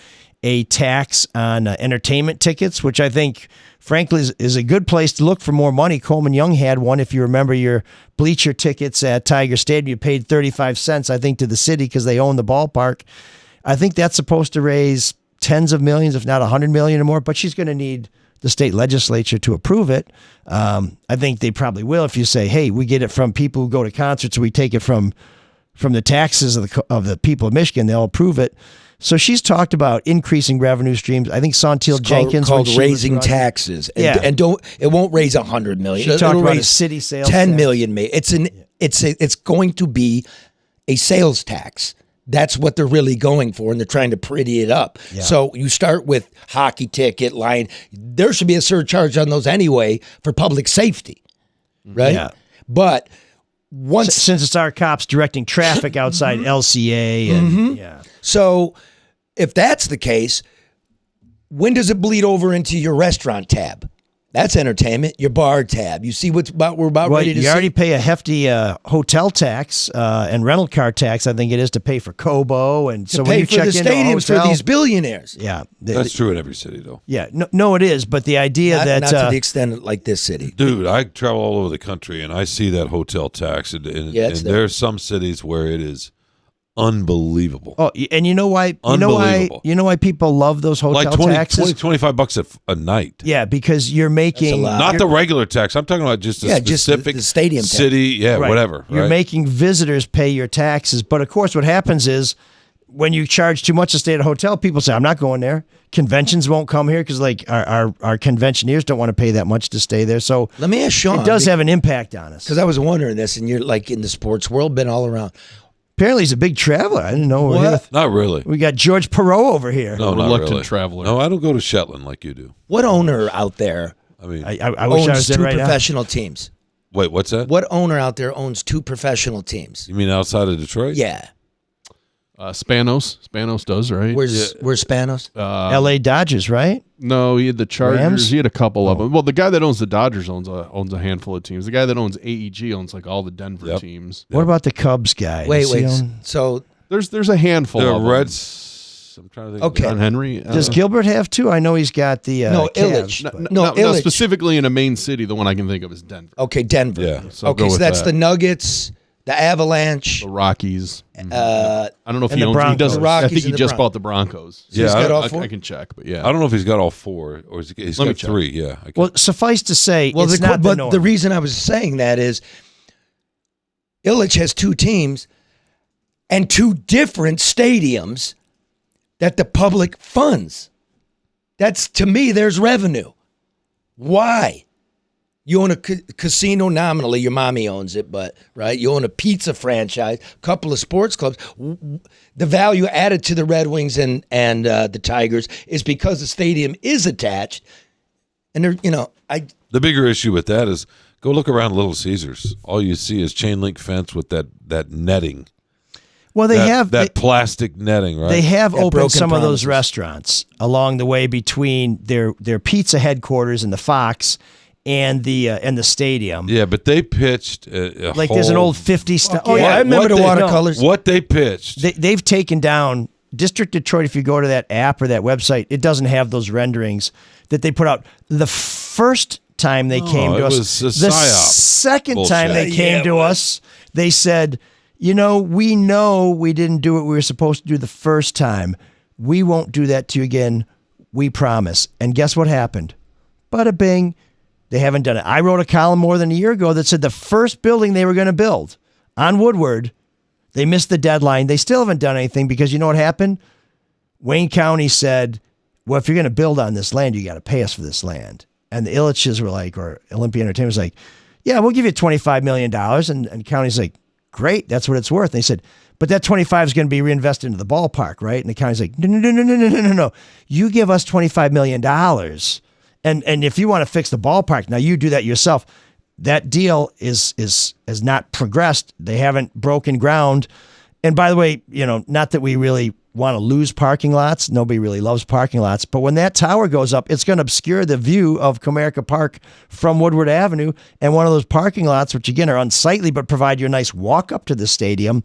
a tax on entertainment tickets, which I think, frankly, is a good place to look for more money. Coleman Young had one. If you remember your bleacher tickets at Tiger Stadium, you paid 35 cents, I think, to the city because they own the ballpark. I think that's supposed to raise tens of millions, if not 100 million or more, but she's going to need the state legislature to approve it. I think they probably will if you say, hey, we get it from people who go to concerts, so we take it from the taxes of the people of Michigan, they'll approve it. So she's talked about increasing revenue streams. I think Santil Jenkins called raising taxes. And it won't raise 100 million. She talked about raise a city sales 10 tax. million. It's going to be a sales tax. That's what they're really going for, and they're trying to pretty it up. Yeah. So you start with hockey ticket line. There should be a surcharge on those anyway for public safety, right? Yeah. But since it's our cops directing traffic outside LCA, and So if that's the case, when does it bleed over into your restaurant tab? That's entertainment. Your bar tab. You see we're about ready to see? You already pay a hefty hotel tax and rental car tax, I think it is, to pay for Kobo. And so when you check into a stadiums hotel, for these billionaires. Yeah. That's true in every city, though. Yeah. No, it is. But the idea Not that... to the extent like this city. Dude, I travel all over the country, and I see that hotel tax. And there's some cities where it is unbelievable. Oh, and you know why? Unbelievable. You know why people love those hotel Like 20, taxes? $25 a night. Yeah, because you're making... Not the regular tax. I'm talking about just a specific the stadium tax. city, Right. whatever. You're right? making visitors pay your taxes. But of course, what happens is when you charge too much to stay at a hotel, people say, I'm not going there. Conventions won't come here because like our conventioneers don't want to pay that much to stay there. So let me ask Shawn. It does have an impact on us. Because I was wondering this, and you're like in the sports world, been all around. Apparently he's a big traveler. I didn't know. What? Not really. We got George Perot over here. No, not Reluctant really. traveler. No, I don't go to Shetland like you do. What owner out there I mean, I wish I owns was there two right now. professional teams? wait, what's that? What owner out there owns two professional teams? You mean outside of Detroit? Yeah. Spanos does, right? Where's Spanos? L.A. Dodgers, right? No, he had the Chargers. Rams? He had a couple of them. Well, the guy that owns the Dodgers owns a handful of teams. The guy that owns AEG owns like all the Denver teams. What about the Cubs guy? Wait. Does he own- So There's a handful The of them. Reds. I'm trying to think. Okay. John Henry. Does Gilbert have two? I know he's got the No, Cavs, Illich. but- No, no, Illich. specifically in a main city. The one I can think of is Denver. okay, Denver. Yeah. So okay, go so with that's that. the Nuggets, the Avalanche. The Rockies. Uh, I don't know if and he the owns. He Broncos. doesn't. The Rockies I think he and the just Broncos. bought the Broncos. So he's got all I four? can check, but yeah. I don't know if he's got all four or he's Let me got check. three. Yeah. I Well, suffice to say, well, it's not the norm. the reason I was saying that is Illich has two teams and two different stadiums that the public funds. That's, to me, there's revenue. Why? You own a casino nominally, your mommy owns it, but, right? You own a pizza franchise, a couple of sports clubs. The value added to the Red Wings and the Tigers is because the stadium is attached. And, The bigger issue with that is go look around Little Caesars. All you see is chain link fence with that netting. Well, they have plastic netting, right? They have That opened broken some of those promises. restaurants along the way between their pizza headquarters and the Fox and the stadium. Yeah, but they pitched a Like there's an whole- old 50 style. Oh, yeah, I remember the watercolors. What they pitched. They've taken down District Detroit. If you go to that app or that website, it doesn't have those renderings that they put out the first time they came it to us. was a The psyop second time bullshit. they came to us, they said, we know we didn't do what we were supposed to do the first time. We won't do that to you again. We promise. And guess what happened? Bada bing. They haven't done it. I wrote a column more than a year ago that said the first building they were going to build on Woodward, they missed the deadline. They still haven't done anything because you know what happened? Wayne County said, well, if you're going to build on this land, you got to pay us for this land. And the Illiches were like, or Olympia Entertainment was like, yeah, we'll give you $25 million. And county's like, great, that's what it's worth. And they said, but that 25 is going to be reinvested into the ballpark, right? And the county's like, no. You give us $25 million. And if you want to fix the ballpark, now you do that yourself. That deal has not progressed. They haven't broken ground. And by the way, not that we really want to lose parking lots. Nobody really loves parking lots. But when that tower goes up, it's going to obscure the view of Comerica Park from Woodward Avenue. And one of those parking lots, which again are unsightly but provide you a nice walk up to the stadium,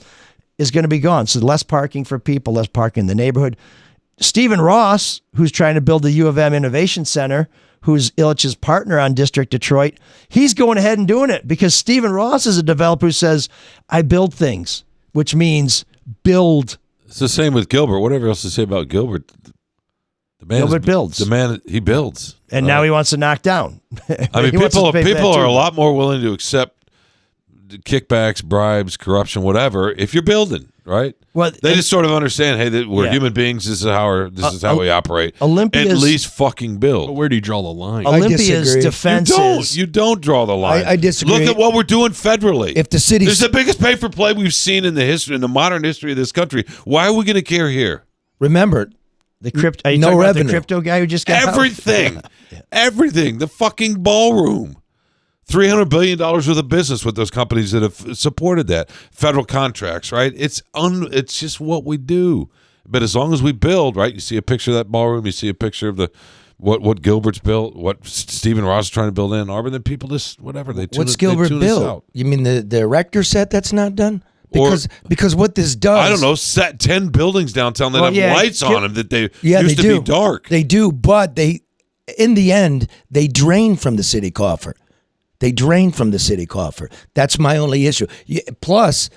is going to be gone. So less parking for people, less parking in the neighborhood. Stephen Ross, who's trying to build the U of M Innovation Center, who's Illich's partner on District Detroit, he's going ahead and doing it because Stephen Ross is a developer who says, I build things, which means build It's the same with Gilbert. Whatever else to say about Gilbert, the man Gilbert builds. The man, he builds. And now he wants to knock down. I mean, He wants us to pay for people that are too. a lot more willing to accept kickbacks, bribes, corruption, whatever, if you're building, right? Well, they just sort of understand, hey, that we're human beings. This is how we operate. Olympia's- At least fucking build. But where do you draw the line? Olympia's disagree. defense is You don't draw the line. I disagree. Look at what we're doing federally. If the city, This is the biggest pay for play we've seen in the modern history of this country. Why are we going to care here? remember, the crypto. Are you No talking about revenue. the crypto guy who just got out? Everything, everything. The fucking ballroom. $300 billion worth of business with those companies that have supported that. Federal contracts, right? It's just what we do. But as long as we build, right? You see a picture of that ballroom, you see a picture of what Gilbert's built, what Stephen Ross is trying to build in Ann Arbor, then people just, whatever, they tune what's it- they Gilbert tune us built? out. You mean the erector set that's not done? Because what this does, I don't know, set 10 buildings downtown that Well, have yeah, lights on them that they Yeah, used they to do. be dark. They do, but in the end, they drain from the city coffer. They drain from the city coffer. That's my only issue. Plus,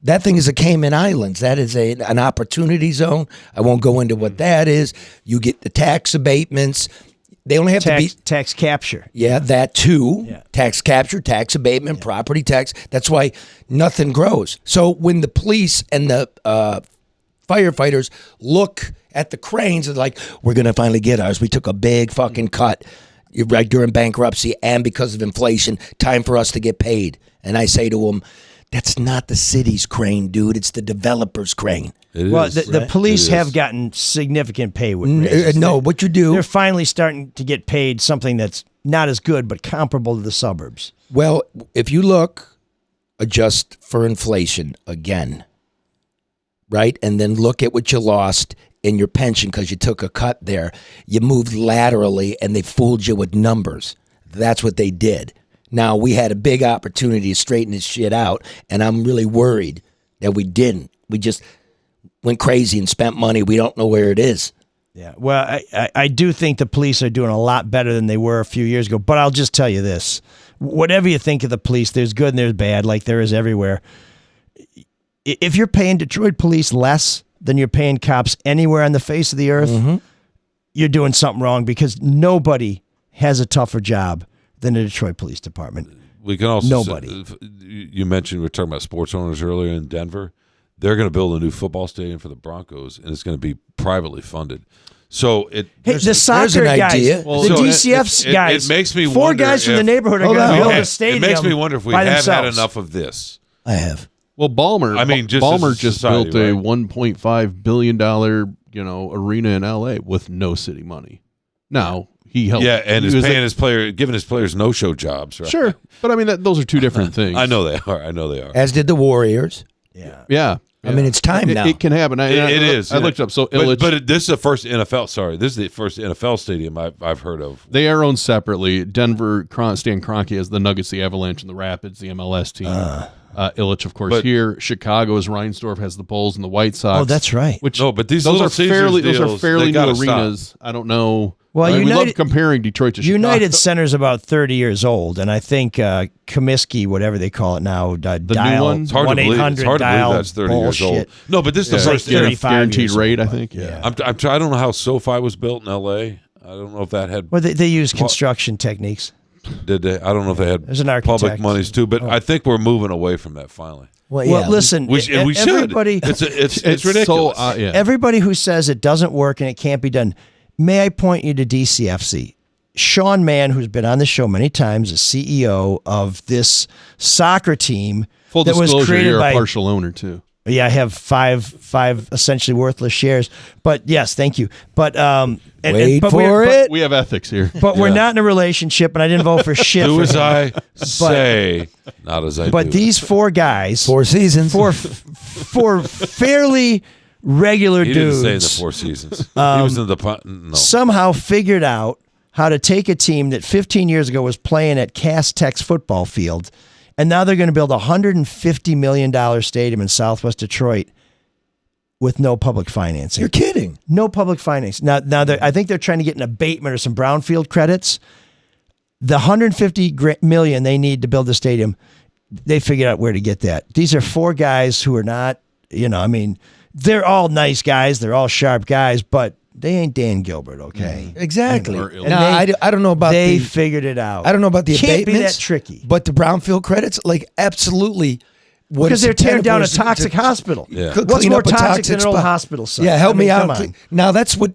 that thing is a Cayman Islands. That is an opportunity zone. I won't go into what that is. You get the tax abatements. They only have to be tax capture. Yeah, that too. Yeah. Tax capture, tax abatement, property tax. That's why nothing grows. So when the police and the firefighters look at the cranes, it's like, we're going to finally get ours. We took a big fucking cut right during bankruptcy and because of inflation. Time for us to get paid. And I say to them, that's not the city's crane, dude. It's the developer's crane. Well, the police It have is. gotten significant pay with raises. No, what you do... They're finally starting to get paid something that's not as good, but comparable to the suburbs. Well, if you look, adjust for inflation again, right? And then look at what you lost in your pension because you took a cut there. You moved laterally and they fooled you with numbers. That's what they did. Now, we had a big opportunity to straighten this shit out, and I'm really worried that we didn't. We just went crazy and spent money. We don't know where it is. Yeah, well, I do think the police are doing a lot better than they were a few years ago. But I'll just tell you this. Whatever you think of the police, there's good and there's bad, like there is everywhere. If you're paying Detroit police less than you're paying cops anywhere on the face of the earth, you're doing something wrong because nobody has a tougher job than the Detroit Police Department. We can also Nobody. You mentioned we were talking about sports owners earlier in Denver. They're going to build a new football stadium for the Broncos, and it's going to be privately funded. So Hey, There's the an soccer guys, idea. the So DCF's guys, it makes me four wonder guys from if- the neighborhood are Hold going on, to hold build on. a stadium. It makes me wonder if we by have had themselves. enough of this. I have. Well, Balmer. I mean, just as Balmer a just society, built a right? $1.5 billion, arena in LA with no city money. Now he helped. Yeah, and he is was paying giving his players no-show jobs, right? Sure, but I mean those are two different things. I know they are. As did the Warriors. Yeah. Yeah, I mean, it's time now. It can happen. It is. I looked up. So but, Illich, this is the first NFL. Sorry, this is the first NFL stadium I've heard of. they are owned separately. Denver, Stan Kroenke has the Nuggets, the Avalanche, and the Rapids, the MLS team. Illich, of course, But- here. Chicago is Reinsdorf has the Bulls and the White Sox. Oh, that's right. Which No, but these those Little are Caesars fairly deals, they new gotta stop. arenas. I don't know. Well, we love United- comparing Detroit to Chicago. United Center's about 30 years old, and I think Comiskey, whatever they call it now, dial one? It's hard to believe. It's 1-800 hard to believe dial that's 30 years old. bullshit. No, but this is the It's like first. 35 guaranteed years rate. old. I think. Yeah. I don't know how SoFi was built in L.A. I don't know if that had. Well, they use construction techniques. Did they? I don't know if they had There's an public architect. monies too, but I think we're moving away from that finally. Well, listen, We should. everybody, It's ridiculous. So, yeah. everybody who says it doesn't work and it can't be done, may I point you to DCFC? Shawn Mann, who's been on the show many times, is CEO of this soccer team Full that was disclosure, created you're by. a partial owner too. Yeah, I have five essentially worthless shares. But yes, thank you. But Wait but for it. We have ethics here. But we're not in a relationship, and I didn't vote for shit. Do for as him. I say, not as I do. But these four guys, 4 seasons. four fairly regular he dudes, didn't stay in the Four Seasons. He was in the no. somehow figured out how to take a team that 15 years ago was playing at Castex football field, and now they're going to build a $150 million stadium in Southwest Detroit with no public financing. You're kidding. No public financing. Now I think they're trying to get an abatement or some brownfield credits. The $150 million they need to build the stadium, they figured out where to get that. These are four guys who are not, I mean, they're all nice guys. They're all sharp guys, but they ain't Dan Gilbert, okay? Exactly. And Now, I don't know about they the figured it out. I don't know about the Can't abatements. be that tricky. But the brownfield credits, like absolutely. What Because it's they're tearing intended down for a is to- toxic hospital. Yeah. clean What's more up a toxic than an old spot. hospital site? Yeah, help I me mean, out. come on. Now that's what,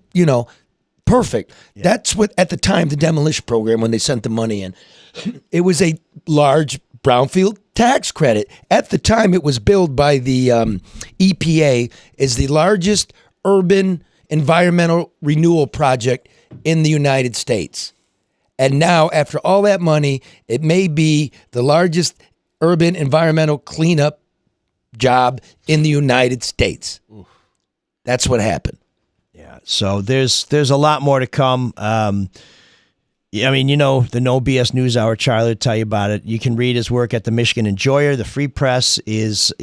perfect. That's what, at the time, the demolition program, when they sent the money in, it was a large brownfield tax credit. At the time, it was billed by the EPA as the largest urban environmental renewal project in the United States. And now, after all that money, it may be the largest urban environmental cleanup job in the United States. That's what happened. Yeah. So there's a lot more to come. I mean, the No BS News Hour, Charlie will tell you about it. You can read his work at the Michigan Enjoyer. The Free Press is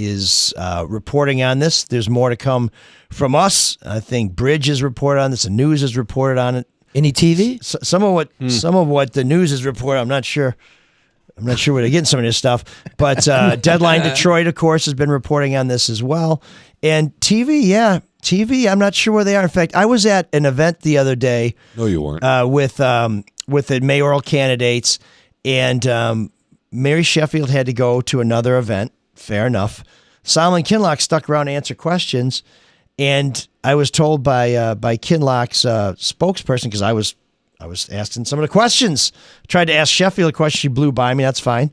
reporting on this. There's more to come from us. I think Bridge has reported on this. The News has reported on it. Any TV? Some of what the News has reported, I'm not sure where they're getting some of this stuff. But Deadline Detroit, of course, has been reporting on this as well. And TV, I'm not sure where they are. In fact, I was at an event the other day. No, you weren't. With the mayoral candidates, and Mary Sheffield had to go to another event. Fair enough. Solomon Kinloch stuck around to answer questions, and I was told by Kinloch's spokesperson, because I was asking some of the questions. Tried to ask Sheffield a question, she blew by me. That's fine.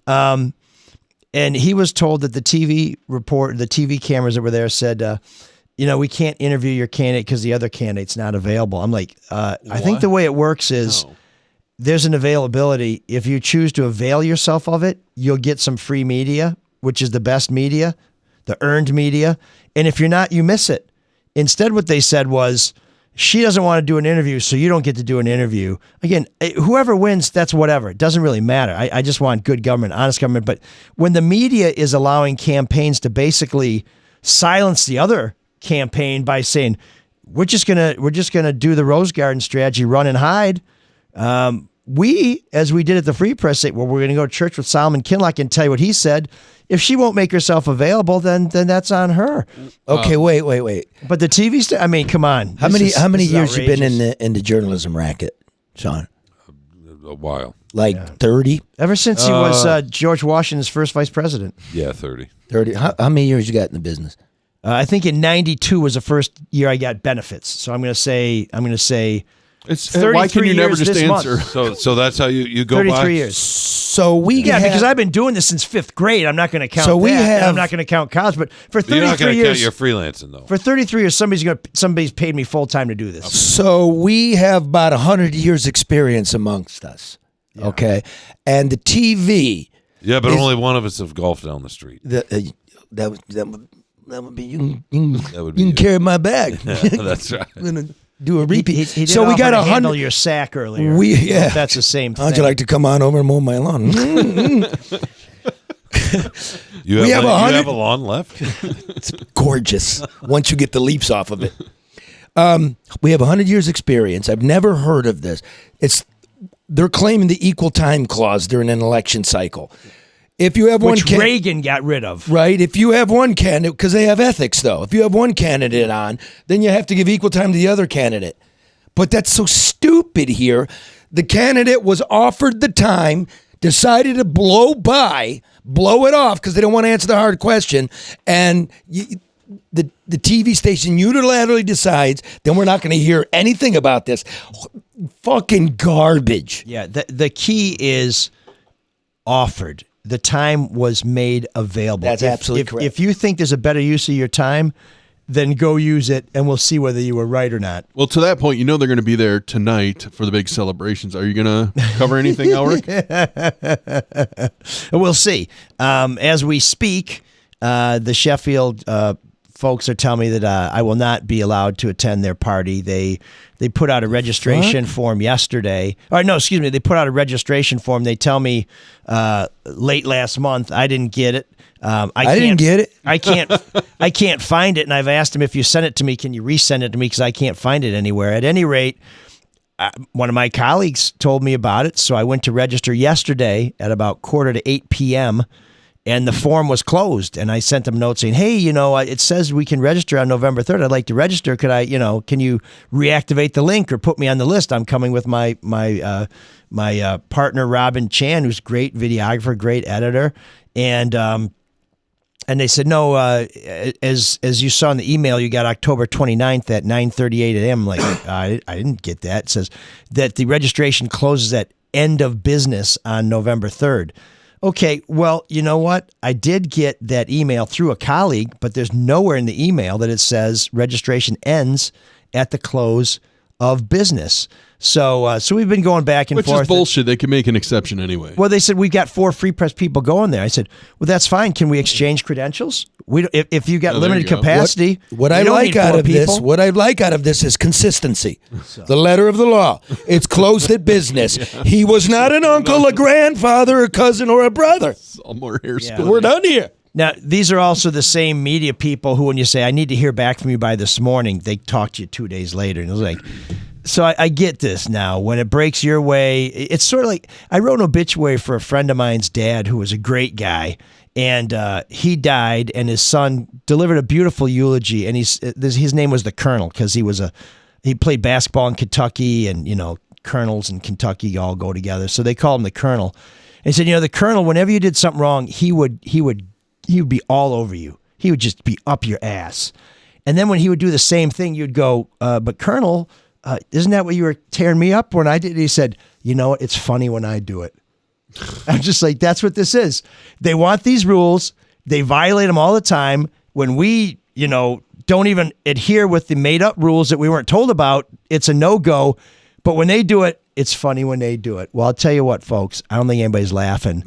And he was told that the TV cameras that were there said, we can't interview your candidate because the other candidate's not available. I'm like, I think the way it works is there's an availability. If you choose to avail yourself of it, you'll get some free media, which is the best media, the earned media. And if you're not, you miss it. Instead, what they said was, she doesn't want to do an interview, so you don't get to do an interview. Again, whoever wins, that's whatever. It doesn't really matter. I just want good government, honest government. But when the media is allowing campaigns to basically silence the other campaign by saying, we're just gonna do the Rose Garden strategy, run and hide. We, as we did at the Free Press, say, well, we're going to go to church with Solomon Kinloch and tell you what he said. If she won't make herself available, then that's on her. Okay, wait. But the TV I mean, come on. How many years you been outrageous. in the journalism racket, Sean? A while. Like 30? Ever since he was George Washington's first vice president. Yeah, 30. 30. How many years you got in the business? I think in '92 was the first year I got benefits. So I'm going to say It's 33 why can you never years just this month. answer? So that's how you go 33 by? years. So Because I've been doing this since 5th grade. I'm not going to count So we that. have- I'm not going to count college. But for But you're not 33 going to count years, your freelancing, though. for 33 years, somebody's paid me full time to do this. So we have about 100 years experience amongst us. Okay. And the TV, Yeah, but only one of us have golf down the street. that would be, you can That would be you. carry my bag. That's right. I'm going to do a repeat. He did So we offer got to 100. handle your sack earlier. Yeah. That's the same thing. How'd you like to come on over and mow my lawn? You We have you 100 have a lawn left? It's gorgeous once you get the leaves off of it. We have 100 years experience. I've never heard of this. They're claiming the equal time clause during an election cycle. If you have Which Reagan got rid of. right? If you have one candidate, because they have ethics though. If you have one candidate on, then you have to give equal time to the other candidate. But that's so stupid here. The candidate was offered the time, decided to blow it off because they don't want to answer the hard question, and the TV station unilaterally decides, then we're not going to hear anything about this. Fucking garbage. Yeah, the key is offered. The time was made available. That's absolutely correct. If you think there's a better use of your time, then go use it, and we'll see whether you were right or not. Well, to that point, they're going to be there tonight for the big celebrations. Are you going to cover anything, Elric? We'll see. As we speak, the Sheffield folks are telling me that I will not be allowed to attend their party. They put out a registration form yesterday. Or no, excuse me. They put out a registration form. They tell me late last month. I didn't get it. I didn't get it. I can't find it. And I've asked them, if you send it to me, can you resend it to me? Because I can't find it anywhere. At any rate, one of my colleagues told me about it. So I went to register yesterday at about 7:45 p.m. and the form was closed. And I sent them a note saying, hey, it says we can register on November 3rd. I'd like to register. Could I, can you reactivate the link or put me on the list? I'm coming with my partner, Robin Chan, who's great videographer, great editor. And they said, no, as you saw in the email, you got October 29th at 9:38 a.m. Like, I didn't get that. It says that the registration closes at end of business on November 3rd. Okay, well, you know what? I did get that email through a colleague, but there's nowhere in the email that it says registration ends at the close of business. So we've been going back and Which forth. Which is bullshit. They can make an exception anyway. Well, they said, we've got 4 Free Press people going there. I said, well, that's fine. Can we exchange credentials? If you got limited capacity. What I like out of this is consistency. The letter of the law. It's closed at business. He was not an uncle, a grandfather, a cousin, or a brother. All more hair splitting. We're done here. Now, these are also the same media people who, when you say, I need to hear back from you by this morning, they talk to you 2 days later. And it was like, so I get this now. When it breaks your way, it's sort of like, I wrote an obituary for a friend of mine's dad who was a great guy. And he died, and his son delivered a beautiful eulogy. And his name was the Colonel because he played basketball in Kentucky, and colonels in Kentucky all go together. So they called him the Colonel. And he said, the Colonel, whenever you did something wrong, he would be all over you. He would just be up your ass. And then when he would do the same thing, you'd go, but Colonel, isn't that what you were tearing me up when I did? He said, you know what? It's funny when I do it. I'm just like, that's what this is. They want these rules. They violate them all the time. When we, don't even adhere with the made up rules that we weren't told about, it's a no-go. But when they do it, it's funny when they do it. Well, I'll tell you what, folks, I don't think anybody's laughing.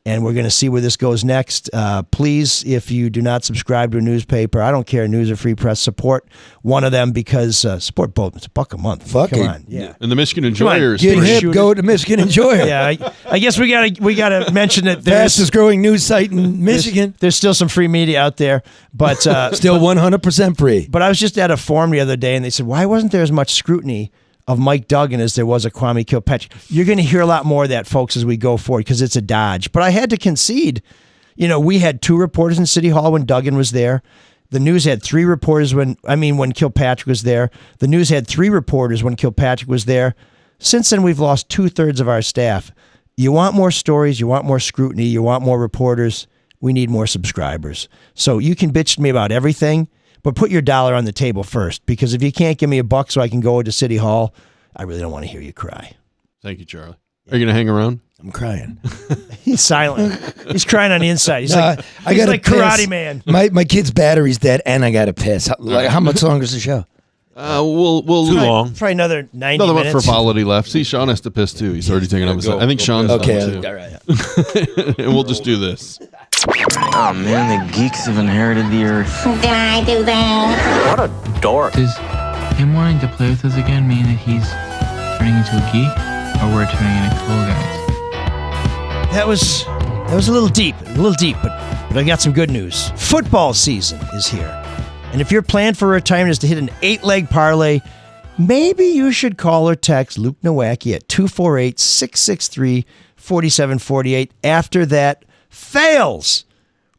And we're going to see where this goes next. Please, if you do not subscribe to a newspaper, I don't care, News or Free Press, support one of them because support both. It's $1 a month. Fuck Come it. on. Yeah. And the Michigan Enjoyer is Get free. hip, go to Michigan Enjoyer. Yeah, I guess we gotta mention that there's Fastest growing news site in Michigan. There's still some free media out there, but Still 100% free. But I was just at a forum the other day, and they said, why wasn't there as much scrutiny of Mike Duggan as there was of Kwame Kilpatrick? You're going to hear a lot more of that, folks, as we go forward, because it's a dodge. But I had to concede. We had 2 reporters in City Hall when Duggan was there. The News had 3 reporters when Kilpatrick was there. The News had 3 reporters when Kilpatrick was there. Since then, we've lost 2/3 of our staff. You want more stories, you want more scrutiny, you want more reporters. We need more subscribers. So you can bitch to me about everything, but put your dollar on the table first, because if you can't give me $1 so I can go to City Hall, I really don't want to hear you cry. Thank you, Charlie. Are you going to hang around? I'm crying. He's silent. He's crying on the inside. He's I he's got like Karate Man. My kid's battery's dead, and I got to piss. How much longer is the show? We'll Too long. Probably another 90 Another minutes. one for Frivolity left. See, Sean has to piss too. He's already taken up his. I think Sean's Okay, done too. all right. And we'll just do this. Oh man, the geeks have inherited the earth. Did I do that? What a dork. Does him wanting to play with us again mean that he's turning into a geek, or we're turning into cool guys? That was a little deep, but I got some good news. Football season is here. And if your plan for retirement is to hit an 8-leg parlay, maybe you should call or text Luke Nowacki at 248-663-4748 after that fails.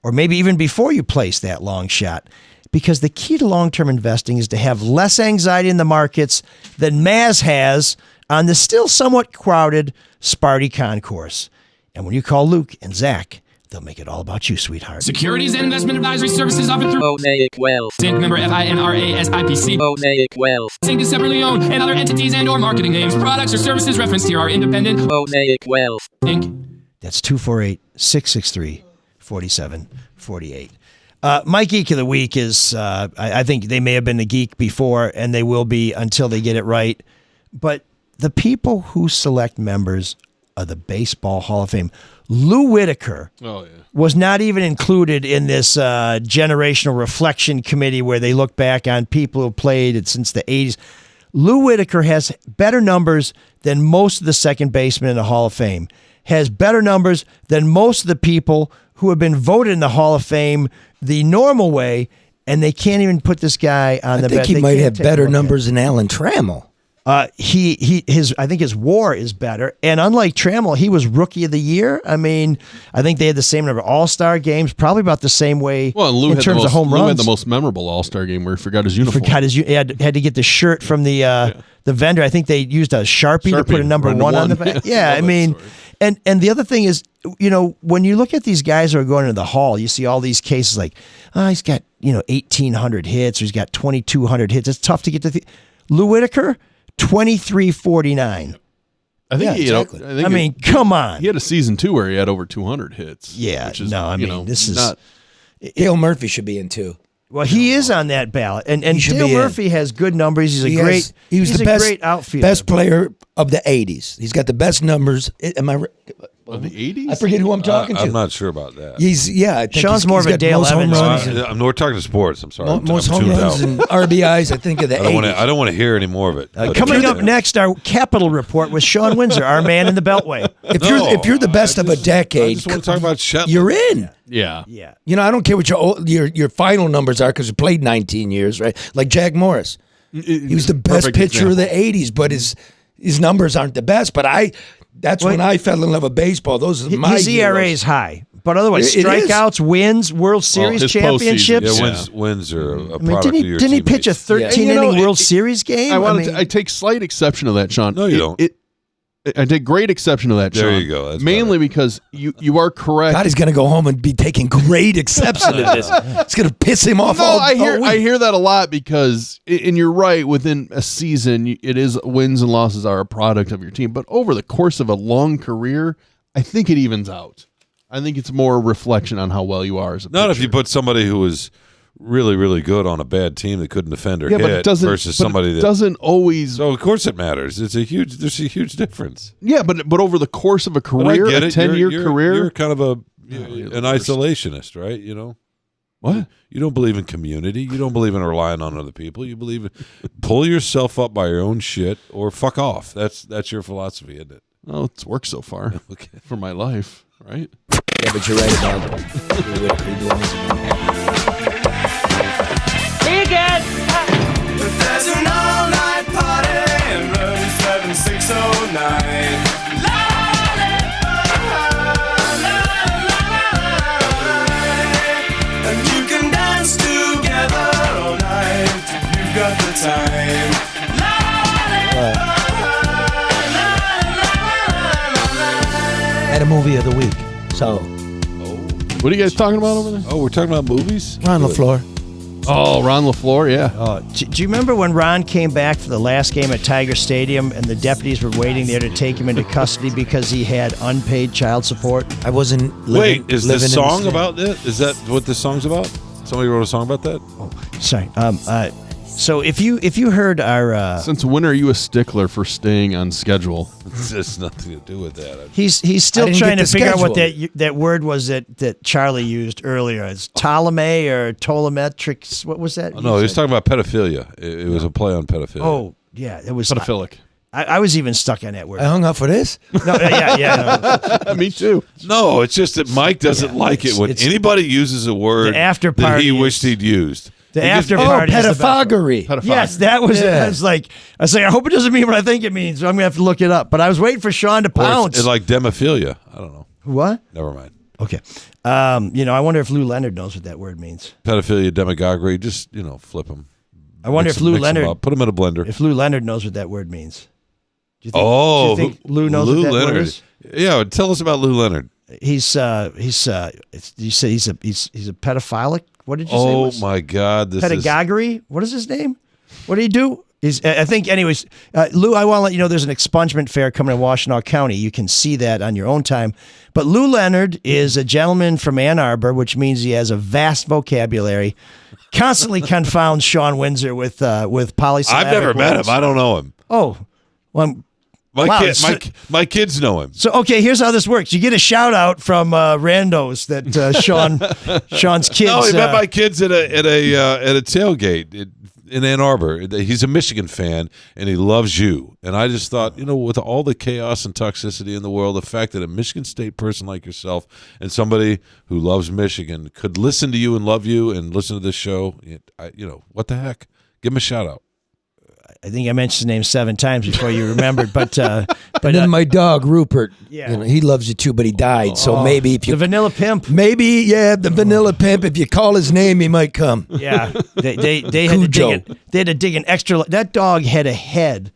Or maybe even before you place that long shot. Because the key to long-term investing is to have less anxiety in the markets than Maz has on the still somewhat crowded Sparty Concourse. And when you call Luke and Zach, they'll make it all about you, sweetheart. Securities and investment advisory services offered through Mosaic Wealth. Inc. member FINRA-SIPC. Mosaic Wealth. Inc. is separately owned, and other entities and or marketing names, products, or services referenced here are independent. Mosaic Wealth. Inc. That's 248-663-4748. My Geek of the Week is, I think they may have been the geek before, and they will be until they get it right. But the people who select members of the Baseball Hall of Fame, Lou Whitaker was not even included in this generational reflection committee where they look back on people who played it since the 80s. Lou Whitaker has better numbers than most of the second basemen in the Hall of Fame, has better numbers than most of the people who have been voted in the Hall of Fame the normal way, and they can't even put this guy on the I think he might have better numbers than Alan Trammell. I think his WAR is better. And unlike Trammell, he was Rookie of the Year. I mean, I think they had the same number of All-Star games, probably about the same way. Well, and Lou in terms of home runs. Lou had the most memorable All-Star game where he forgot his uniform. He had to get the shirt from the vendor. I think they used a Sharpie to put a number one on the back. Yeah, I mean, and the other thing is, when you look at these guys who are going into the Hall, you see all these cases like, he's got 1,800 hits, or he's got 2,200 hits. It's tough to get to. Lou Whitaker, 2,349. I think exactly. I mean, come on. He had a season 2 where he had over 200 hits. Yeah, which is, this is not. Dale Murphy should be in too. Well, he is on that ballot, and Dale Murphy has good numbers. He's he was the great outfielder, best player of the '80s. He's got the best numbers. Am I? Of the '80s? I forget who I'm talking to. I'm not sure about that. I think Sean's more of a Dale Evans. We're talking sports. I'm sorry. Most home runs and RBIs. I think of the '80s. I don't want to hear any more of it. Coming up next, our Capital Report with Sean Windsor, our man in the Beltway. If you're the best of a decade, I just want to talk about Shetland. You're in. Yeah. I don't care what your final numbers are because you played 19 years, right? Like Jack Morris. He was the best pitcher of the '80s, but his numbers aren't the best. But that's when I fell in love with baseball. Those are my his ERA is high, but otherwise strikeouts, wins, World Series championships. Wins are a product of your didn't he pitch a 13-inning World Series game? I take slight exception to that, Sean. No, you don't. I take great exception to that, Sean. There you go. That's mainly because you are correct. God, he's going to go home and be taking great exception to this. It's going to piss him off all week. I hear that a lot because, and you're right, within a season, it is wins and losses are a product of your team. But over the course of a long career, I think it evens out. I think it's more a reflection on how well you are as a pitcher. Not if you put somebody who was really, really good on a bad team that couldn't defend or hit versus somebody that doesn't always. So of course it matters. There's a huge difference. Yeah, but over the course of a career, a 10-year career, you're kind of an isolationist, right? What? You don't believe in community. You don't believe in relying on other people. You believe in pull yourself up by your own shit or fuck off. That's your philosophy, isn't it? Well, it's worked so far for my life, right? Yeah, but you're right about it. There's an all-night party in room 7609. And you can dance together all night if you've got the time. Had a movie of the week. So, what are you guys talking about over there? Oh, we're talking about movies? Ron LaFleur. Oh, Ron LaFleur, yeah. Do you remember when Ron came back for the last game at Tiger Stadium and the deputies were waiting there to take him into custody because he had unpaid child support? I wasn't living. Wait, is this song about that? Is that what this song's about? Somebody wrote a song about that? Oh, sorry. So if you heard our since when are you a stickler for staying on schedule? It has nothing to do with that. He's still trying to figure out what that word was that Charlie used earlier. It's Ptolemy or Ptolemetrics. What was that? No, he was talking about pedophilia. It was a play on pedophilia. Oh, yeah, it was pedophilic. I was even stuck on that word. I hung up for this? No, yeah. Me too. No, it's just that Mike doesn't like it when anybody uses a word that he wished he'd used. The after party. Pedophagy. Yes, that was it. I was like, I hope it doesn't mean what I think it means, so I'm going to have to look it up. But I was waiting for Sean to pounce. It's like demophilia. I don't know. What? Never mind. Okay. I wonder if Lou Leonard knows what that word means. Pedophilia, demagoguery, just, flip them. I wonder if Lou Leonard... Put them in a blender. If Lou Leonard knows what that word means. Do you think Lou knows what that word is? Yeah, tell us about Lou Leonard. He's you say he's a pedophilic. What did you say? Oh my God! Pedagogy. What is his name? What did he do? I think, anyways, Lou, I want to let you know there's an expungement fair coming in Washtenaw County. You can see that on your own time. But Lou Leonard is a gentleman from Ann Arbor, which means he has a vast vocabulary. Constantly confounds Sean Windsor with polysyllabic I've never met him. I don't know him. Oh, well. My kids know him. So, okay, here's how this works. You get a shout out from randos that Sean's kids. No, he met my kids at a tailgate in Ann Arbor. He's a Michigan fan and he loves you. And I just thought, with all the chaos and toxicity in the world, the fact that a Michigan State person like yourself and somebody who loves Michigan could listen to you and love you and listen to this show, what the heck? Give him a shout out. I think I mentioned his name 7 times before you remembered, but And then my dog Rupert, Yeah. he loves you too, but he died. So maybe if you the Vanilla Pimp. maybe the Vanilla Pimp. If you call his name, he might come. Yeah, they had to Cujo. dig an extra. That dog had a head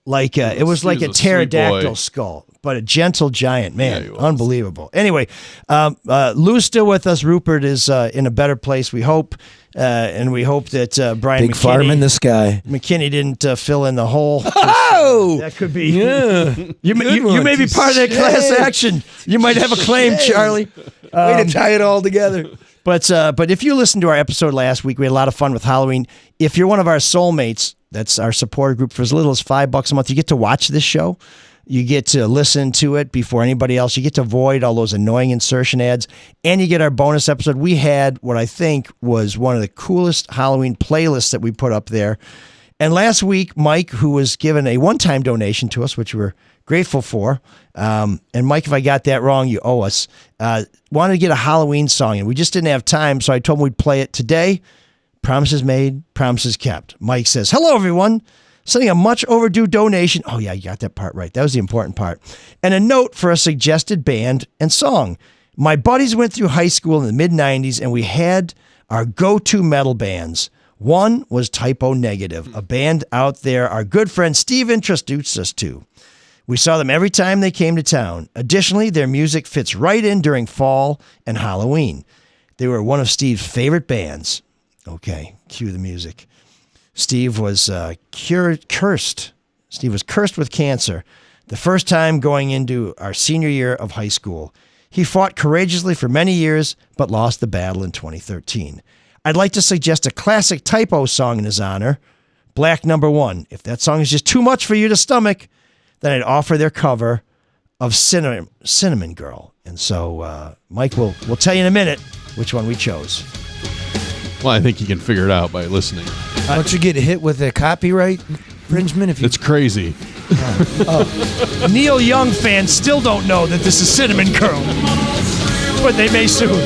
like it was like a was a sweet pterodactyl boy. skull, but a gentle giant. Man, he was. unbelievable. Anyway, Lou's still with us. Rupert is in a better place, we hope, and we hope that Brian Big farm in the sky. McKinney didn't fill in the hole. Oh, That could be. yeah. You may be part of that class action. You might have a claim, Charlie. Way to tie it all together. But if you listened to our episode last week, we had a lot of fun with Halloween. If you're one of our soulmates, that's our support group, for as little as $5 a month, you get to watch this show. You get to listen to it before anybody else. You get to avoid all those annoying insertion ads, and you get our bonus episode. We had what I think was one of the coolest Halloween playlists that we put up there. And last week, Mike, who was given a one-time donation to us, which we're grateful for, and Mike, if I got that wrong, you owe us, wanted to get a Halloween song, and we just didn't have time, so I told him we'd play it today. Promises made, promises kept. Mike says, "Hello, everyone. Sending a much overdue donation." Oh, yeah, you got that part right. That was the important part. "And a note for a suggested band and song. My buddies went through high school in the mid-'90s, and we had our go-to metal bands. One was Typo Negative, a band out there our good friend Steve introduced us to. We saw them every time they came to town. Additionally, their music fits right in during fall and Halloween. They were one of Steve's favorite bands." Okay, cue the music. Steve was cursed. Steve was cursed with cancer the first time going into our senior year of high school. He fought courageously for many years, but lost the battle in 2013. I'd like to suggest a classic Typo song in his honor, Black Number 1. If that song is just too much for you to stomach, then I'd offer their cover of Cinnamon Girl. And so Mike will tell you in a minute which one we chose. Well, I think you can figure it out by listening. Once you get hit with a copyright infringement, if you It's crazy. Neil Young fans still don't know that this is Cinnamon Girl, but they may soon.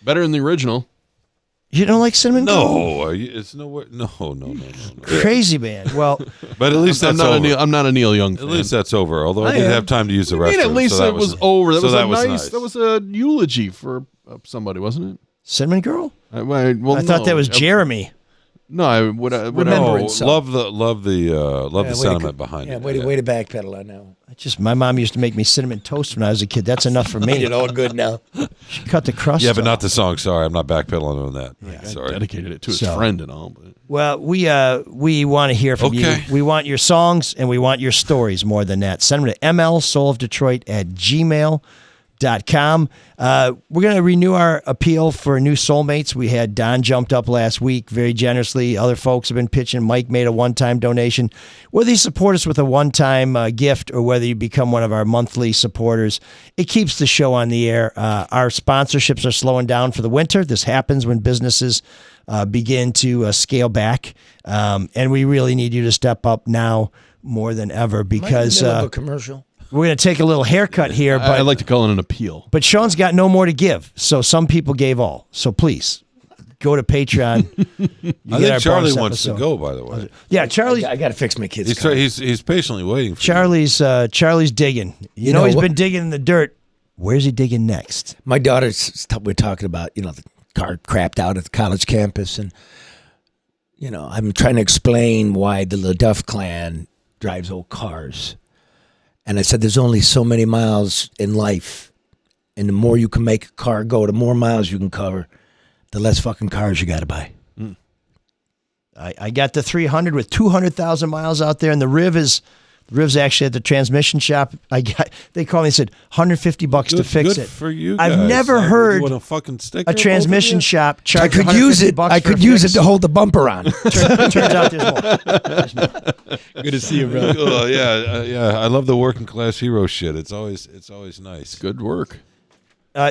Better than the original. You don't like cinnamon No, roll? it's nowhere. No. Crazy man. Well, but at least I'm that's over. I'm not a Neil Young fan. At least that's over. Although I didn't have time to use the I mean, restroom. at least so it was over. That so was that a was nice. That was a eulogy for somebody, wasn't it? Cinnamon girl? I thought that was Jeremy. No, I would. Remembrance. Love the sentiment behind Yeah, it. way to backpedal on now. My mom used to make me cinnamon toast when I was a kid. That's enough for me. It all good now. She cut the crust. Yeah, but off. not the song. Sorry, I'm not backpedaling on that. I Sorry. dedicated it to his friend and all. But. Well, we want to hear from you. We want your songs and we want your stories more than that. Send them to mlsoulofdetroit@gmail.com. We're going to renew our appeal for new soulmates. We had Don jumped up last week very generously. Other folks have been pitching. Mike made a one-time donation. Whether you support us with a one-time gift or whether you become one of our monthly supporters, it keeps the show on the air. Our sponsorships are slowing down for the winter. This happens when businesses begin to scale back. And we really need you to step up now more than ever because a commercial. we're going to take a little haircut here. But I like to call it an appeal. But Shawn's got no more to give. So some people gave all. So please go to Patreon. I think Charlie wants to go, by the way. Yeah, Charlie. I got to fix my kids. He's patiently waiting for Charlie's digging. You know he's been digging in the dirt. Where's he digging next? My daughter's, we're talking about, the car crapped out at the college campus. And, I'm trying to explain why the LeDuff clan drives old cars. And I said, there's only so many miles in life. And the more you can make a car go, the more miles you can cover, the less fucking cars you got to buy. I got the 300 with 200,000 miles out there. And the Riv's actually at the transmission shop. They called me and said $150 to fix good it. For you I've guys. never heard a fucking sticker, a transmission shop charge. I could use it. I could use it to hold the bumper on. Turns out there's more. Good to see you, bro. Oh, yeah. I love the working class hero shit. It's always nice. Good work.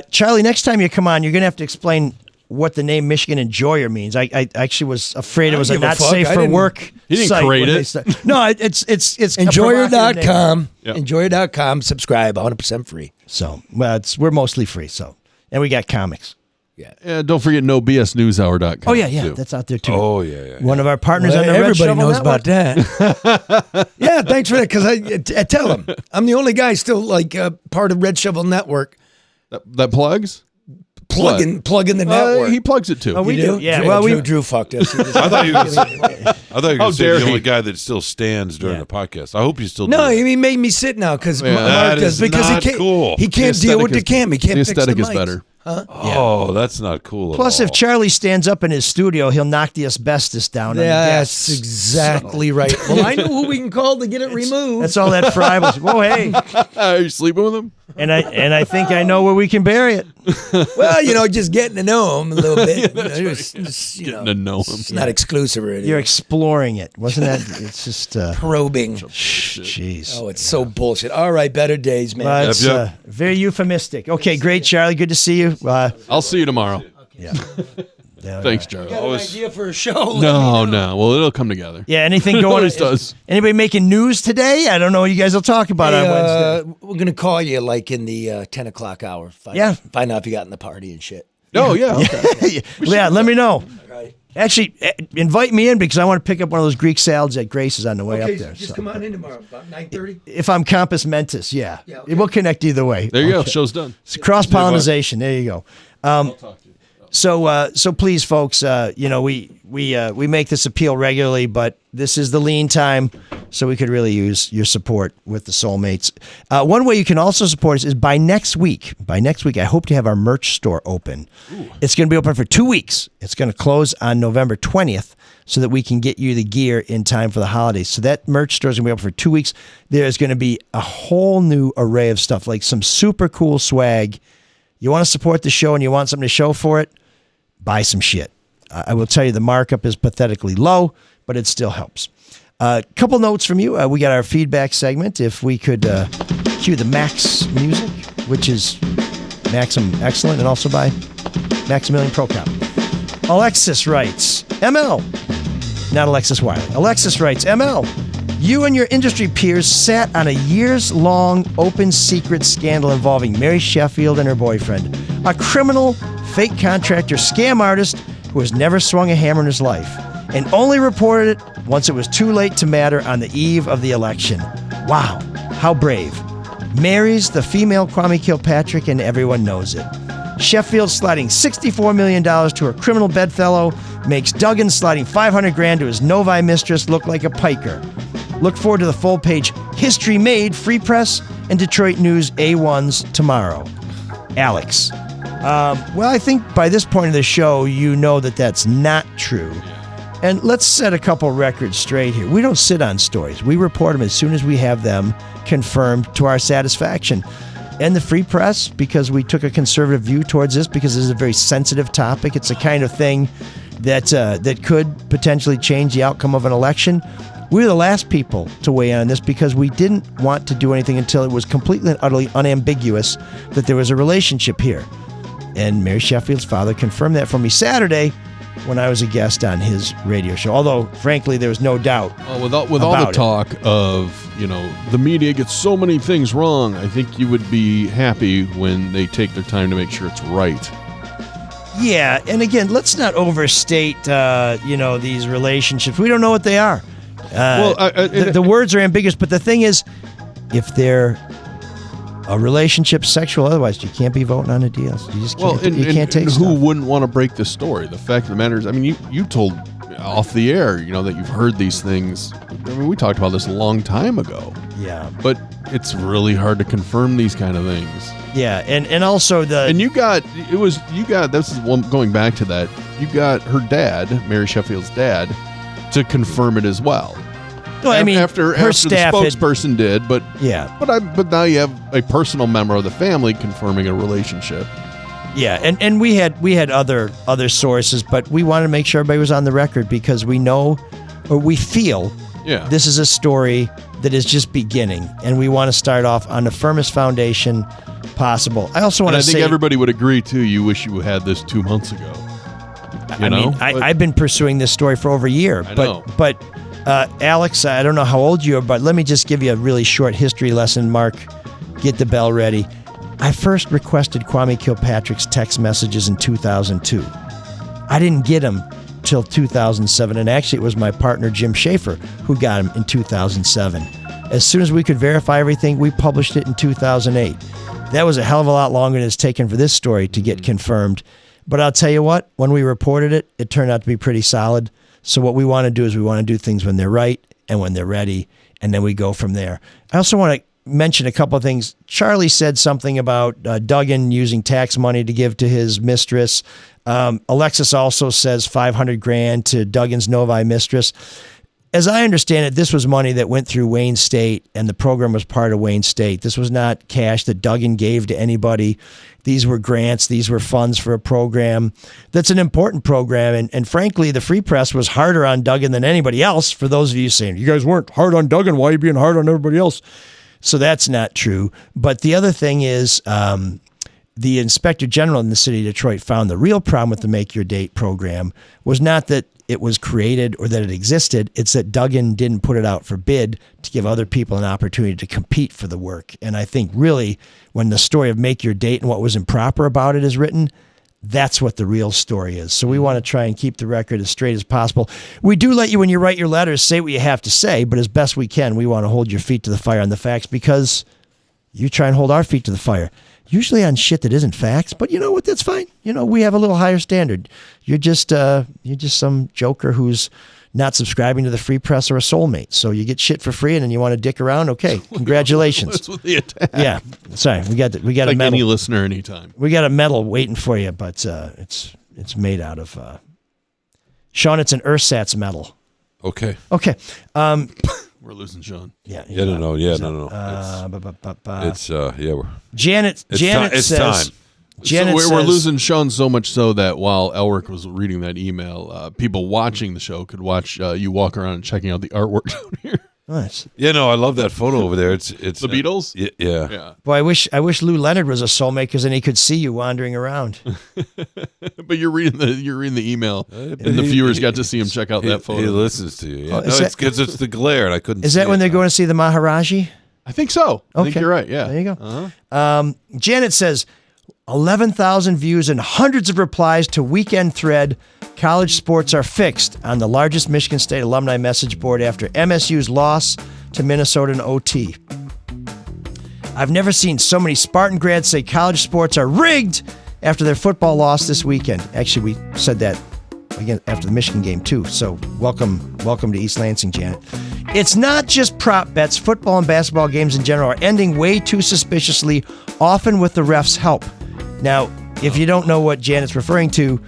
Charlie, next time you come on, you're going to have to explain what the name Michigan Enjoyer means. I actually was afraid it was a not safe for work. He didn't site create when it. they start- No, it's Enjoyer.com. Yep. Enjoyer.com. Subscribe. 100% free. So we're mostly free. So, and we got comics. Yeah, don't forget NoBSNewsHour.com. Oh yeah, too. that's out there too. Oh, yeah. One of our partners on the Red everybody Shovel knows Network. about that. Yeah, thanks for that. Because I tell them I'm the only guy still part of Red Shovel Network. That plugs? Plug in the network. He plugs it too. Oh, we You do. do? Yeah. Drew, Well, Drew fucked us. I thought you were going to say dare the he. only guy that still stands during the podcast. I hope you still do No, that. he made me sit now because That Mark does is because not he can't. cool. He can't deal with the cam. He can't The fix the aesthetic is mics. better. Oh, that's not cool at Plus, all. if Charlie stands up in his studio, he'll knock the asbestos down. on the That's desks. exactly right. Well, I know who we can call to get it removed. That's all that fry was. Whoa, hey! Are you sleeping with him? And I think I know where we can bury it. Well, just getting to know him a little bit. Getting to know him. It's not exclusive or anything. You're exploring it, wasn't that? It's just probing. jeez. Oh, it's so bullshit. All right, better days, man. It's Yep. very euphemistic. Okay, great, Charlie. Good to see you. I'll see you tomorrow. Yeah. Thanks, Charlie. Got an idea for a show? No. Well, it'll come together. Yeah, anything going on? always does. Anybody making news today? I don't know what you guys will talk about on Wednesday. We're going to call you like in the 10 o'clock hour. Find out if you got in the party and shit. Oh, yeah. Okay. Yeah, let me know. Right. Actually, invite me in because I want to pick up one of those Greek salads at Grace's on the way Okay, up there. just so. come on in tomorrow, about 9:30. If I'm compos mentis, yeah. okay. It will connect either way. There you go. Show's done. It's cross-pollinization. There you go. So please, folks, we make this appeal regularly, but this is the lean time, so we could really use your support with the Soulmates. One way you can also support us is by next week. By next week, I hope to have our merch store open. Ooh. It's going to be open for 2 weeks. It's going to close on November 20th so that we can get you the gear in time for the holidays. So that merch store is going to be open for 2 weeks. There's going to be a whole new array of stuff, like some super cool swag. You want to support the show and you want something to show for it? Buy some shit. I will tell you the markup is pathetically low, but it still helps. A couple notes from you. We got our feedback segment. If we could cue the Max music, which is Maxim Excellent, and also by Maximilian Prokop. Alexis writes, ML, not Alexis Wiley. Alexis writes, ML, you and your industry peers sat on a years-long open secret scandal involving Mary Sheffield and her boyfriend. A criminal, fake contractor, scam artist who has never swung a hammer in his life and only reported it once it was too late to matter on the eve of the election. Wow, how brave. Marries the female Kwame Kilpatrick and everyone knows it. Sheffield sliding $64 million to her criminal bedfellow makes Duggan sliding $500,000 to his Novi mistress look like a piker. Look forward to the full-page History Made Free Press and Detroit News A1s tomorrow. Alex. Well, I think by this point of the show, you know that that's not true. And let's set a couple records straight here. We don't sit on stories. We report them as soon as we have them confirmed to our satisfaction. And the Free Press, because we took a conservative view towards this, because this is a very sensitive topic. It's the kind of thing that could potentially change the outcome of an election. We were the last people to weigh in on this because we didn't want to do anything until it was completely and utterly unambiguous that there was a relationship here. And Mary Sheffield's father confirmed that for me Saturday when I was a guest on his radio show. Although, frankly, there was no doubt. With all the talk of, the media gets so many things wrong, I think you would be happy when they take their time to make sure it's right. Yeah, and again, let's not overstate, these relationships. We don't know what they are. The words are ambiguous, but the thing is, if they're a relationship, sexual, otherwise, you can't be voting on a deal. You just can't. You can't take stuff. Who wouldn't want to break the story? The fact of the matter is, I mean, you told off the air, that you've heard these things. I mean, we talked about this a long time ago. Yeah, but it's really hard to confirm these kind of things. Yeah, and also this is one going back to that. You got her dad, Mary Sheffield's dad, to confirm it as well. Well, I mean, after her the staff spokesperson did, but yeah, but now you have a personal member of the family confirming a relationship. Yeah, and we had other sources, but we wanted to make sure everybody was on the record because we know, or we feel, this is a story that is just beginning, and we want to start off on the firmest foundation possible. I also want to say, I think everybody would agree too. You wish you had this 2 months ago. I've been pursuing this story for over a year, but Alex, I don't know how old you are, but let me just give you a really short history lesson. Mark, get the bell ready. I first requested Kwame Kilpatrick's text messages in 2002. I didn't get them till 2007, and actually it was my partner Jim Schaefer who got them in 2007. As soon as we could verify everything, we published it in 2008. That was a hell of a lot longer than it's taken for this story to get confirmed. But I'll tell you what, when we reported it, it turned out to be pretty solid. So what we want to do is we want to do things when they're right and when they're ready, and then we go from there. I also want to mention a couple of things. Charlie said something about Duggan using tax money to give to his mistress. Alexis also says $500,000 to Duggan's Novi mistress. As I understand it, this was money that went through Wayne State, and the program was part of Wayne State. This was not cash that Duggan gave to anybody. These were grants. These were funds for a program that's an important program. And frankly, the Free Press was harder on Duggan than anybody else. For those of you saying, you guys weren't hard on Duggan, why are you being hard on everybody else? So that's not true. But the other thing is the Inspector General in the city of Detroit found the real problem with the Make Your Date program was not that it was created or that it existed. It's that Duggan didn't put it out for bid to give other people an opportunity to compete for the work. And I think really when the story of Make Your Date and what was improper about it is written, that's what the real story is. So we want to try and keep the record as straight as possible. We do let you, when you write your letters, say what you have to say, but as best we can, we want to hold your feet to the fire on the facts because you try and hold our feet to the fire. Usually on shit that isn't facts, but you know what? That's fine. We have a little higher standard. You're just some joker who's not subscribing to the Free Press or a soulmate. So you get shit for free, and then you want to dick around. Okay, congratulations. That's what the attack. Yeah, sorry, we got like a medal. Any listener, anytime. We got a medal waiting for you, but it's made out of Shawn. It's an ersatz medal. Okay. We're losing Shawn. No. It's we're Janet it's says. time. Janet so we're says, losing Shawn so much so that while Elric was reading that email, people watching the show could watch you walk around and checking out the artwork down here. Nice. Yeah, no, I love that photo over there. It's the Beatles. Yeah. Boy, I wish Lou Leonard was a soulmate because then he could see you wandering around. But you're reading the email, and the viewers got to see him check out that photo. He listens to you. Yeah. Oh, it's because it's the glare, and I couldn't. Is that when they're going to see the Maharaji? I think so. I think Okay. you're right. Yeah. There you go. Janet says, 11,000 views and hundreds of replies to weekend thread. College sports are fixed on the largest Michigan State alumni message board after MSU's loss to Minnesota in OT. I've never seen so many Spartan grads say college sports are rigged after their football loss this weekend. Actually, we said that again after the Michigan game too. So welcome to East Lansing, Janet. It's not just prop bets. Football and basketball games in general are ending way too suspiciously, often with the refs' help. Now, if you don't know what Janet's referring to,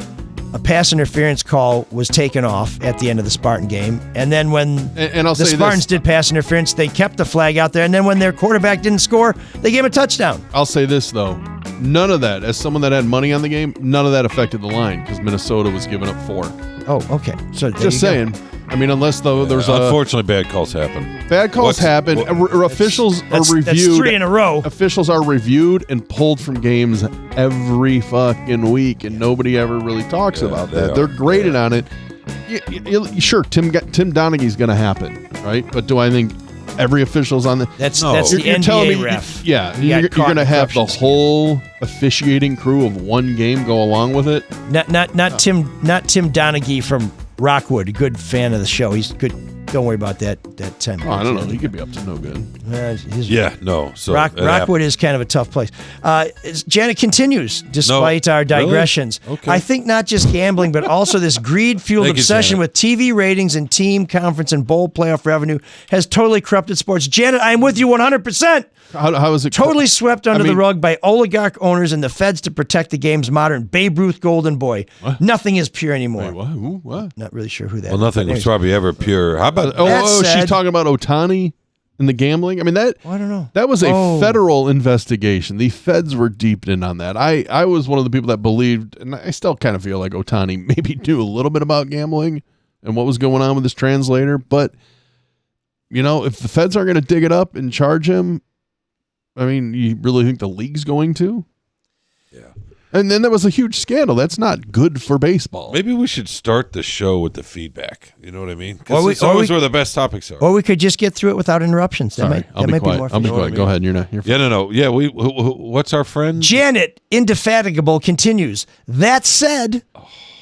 a pass interference call was taken off at the end of the Spartan game. And then when the Spartans did pass interference, they kept the flag out there. And then when their quarterback didn't score, they gave him a touchdown. I'll say this, though. None of that, as someone that had money on the game, none of that affected the line because Minnesota was giving up 4. Oh, okay. So just saying. I mean, unless there's unfortunately bad calls happen. Bad calls happen. Officials are reviewed. That's 3 in a row. Officials are reviewed and pulled from games every fucking week, and nobody ever really talks about that. They're graded on it. Sure, Tim Donaghy's going to happen, right? But do I think every official's on the? That's the NBA ref. Yeah, you're going to have the whole officiating crew of one game go along with it. Not Tim Donaghy from Rockwood, a good fan of the show. He's good. Don't worry about that 10. I don't know. He could be up to no good. So Rockwood is kind of a tough place. Janet continues, despite our digressions. Really? Okay. I think not just gambling, but also this greed-fueled obsession with TV ratings and team, conference, and bowl playoff revenue has totally corrupted sports. Janet, I'm with you 100%. How is it totally swept under the rug by oligarch owners and the feds to protect the game's modern Babe Ruth golden boy? What? Nothing is pure anymore. Wait, what? Not really sure who that is. Well, nothing was probably ever pure. How about she's talking about Ohtani and the gambling? I mean, I don't know. That was a federal investigation. The feds were deep in on that. I was one of the people that believed, and I still kind of feel like Ohtani maybe knew a little bit about gambling and what was going on with his translator. But, if the feds aren't going to dig it up and charge him, I mean, you really think the league's going to? Yeah. And then there was a huge scandal. That's not good for baseball. Maybe we should start the show with the feedback. You know what I mean? Because it's always where the best topics are. Or we could just get through it without interruptions. That might be more fun. I'll be quiet. Go ahead. You're fine. No. Yeah, what's our friend? Janet, indefatigable, continues. That said,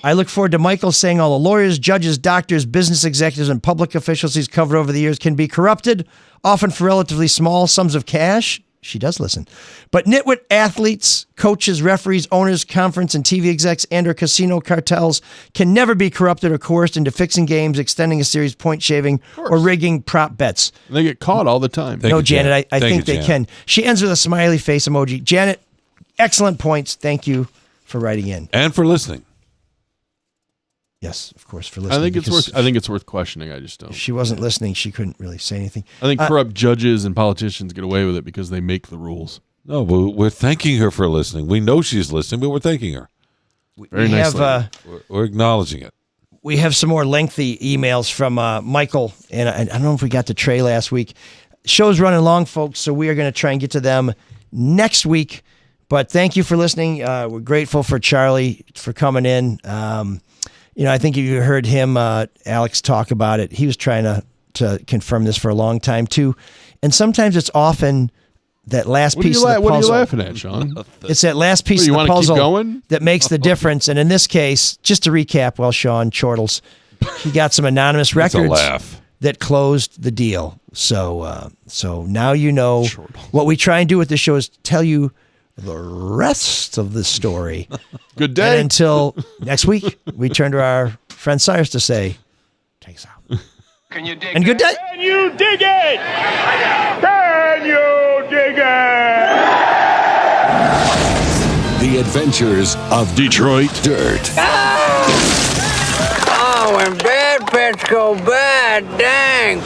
I look forward to Michael saying all the lawyers, judges, doctors, business executives, and public officials he's covered over the years can be corrupted, often for relatively small sums of cash. She does listen. But nitwit athletes, coaches, referees, owners, conference, and TV execs and or casino cartels can never be corrupted or coerced into fixing games, extending a series, point shaving, or rigging prop bets. They get caught all the time. No, Janet, I think they can. She ends with a smiley face emoji. Janet, excellent points. Thank you for writing in. And for listening. Yes, of course, for listening. I think it's worth questioning. I just don't. If she wasn't listening, she couldn't really say anything. I think corrupt judges and politicians get away with it because they make the rules. No, but we're thanking her for listening. We know she's listening, but we're thanking her. Very nice. We're acknowledging it. We have some more lengthy emails from Michael, and I don't know if we got to Trey last week. Show's running long, folks, so we are going to try and get to them next week. But thank you for listening. We're grateful for Charlie for coming in. I think you heard him, Alex, talk about it. He was trying to confirm this for a long time, too. And sometimes it's often that last piece of the puzzle. What are you laughing at, Sean? It's that last piece of the puzzle that makes the difference. And in this case, just to recap, Sean chortles, he got some anonymous records that closed the deal. So now you know what we try and do with this show is tell you the rest of the story. Good day. And until next week, we turn to our friend Cyrus to say, take us out. Can you dig and good day. Can you dig it? Can you dig it? The Adventures of Detroit Dirt. Oh, when bad pets go bad, dang.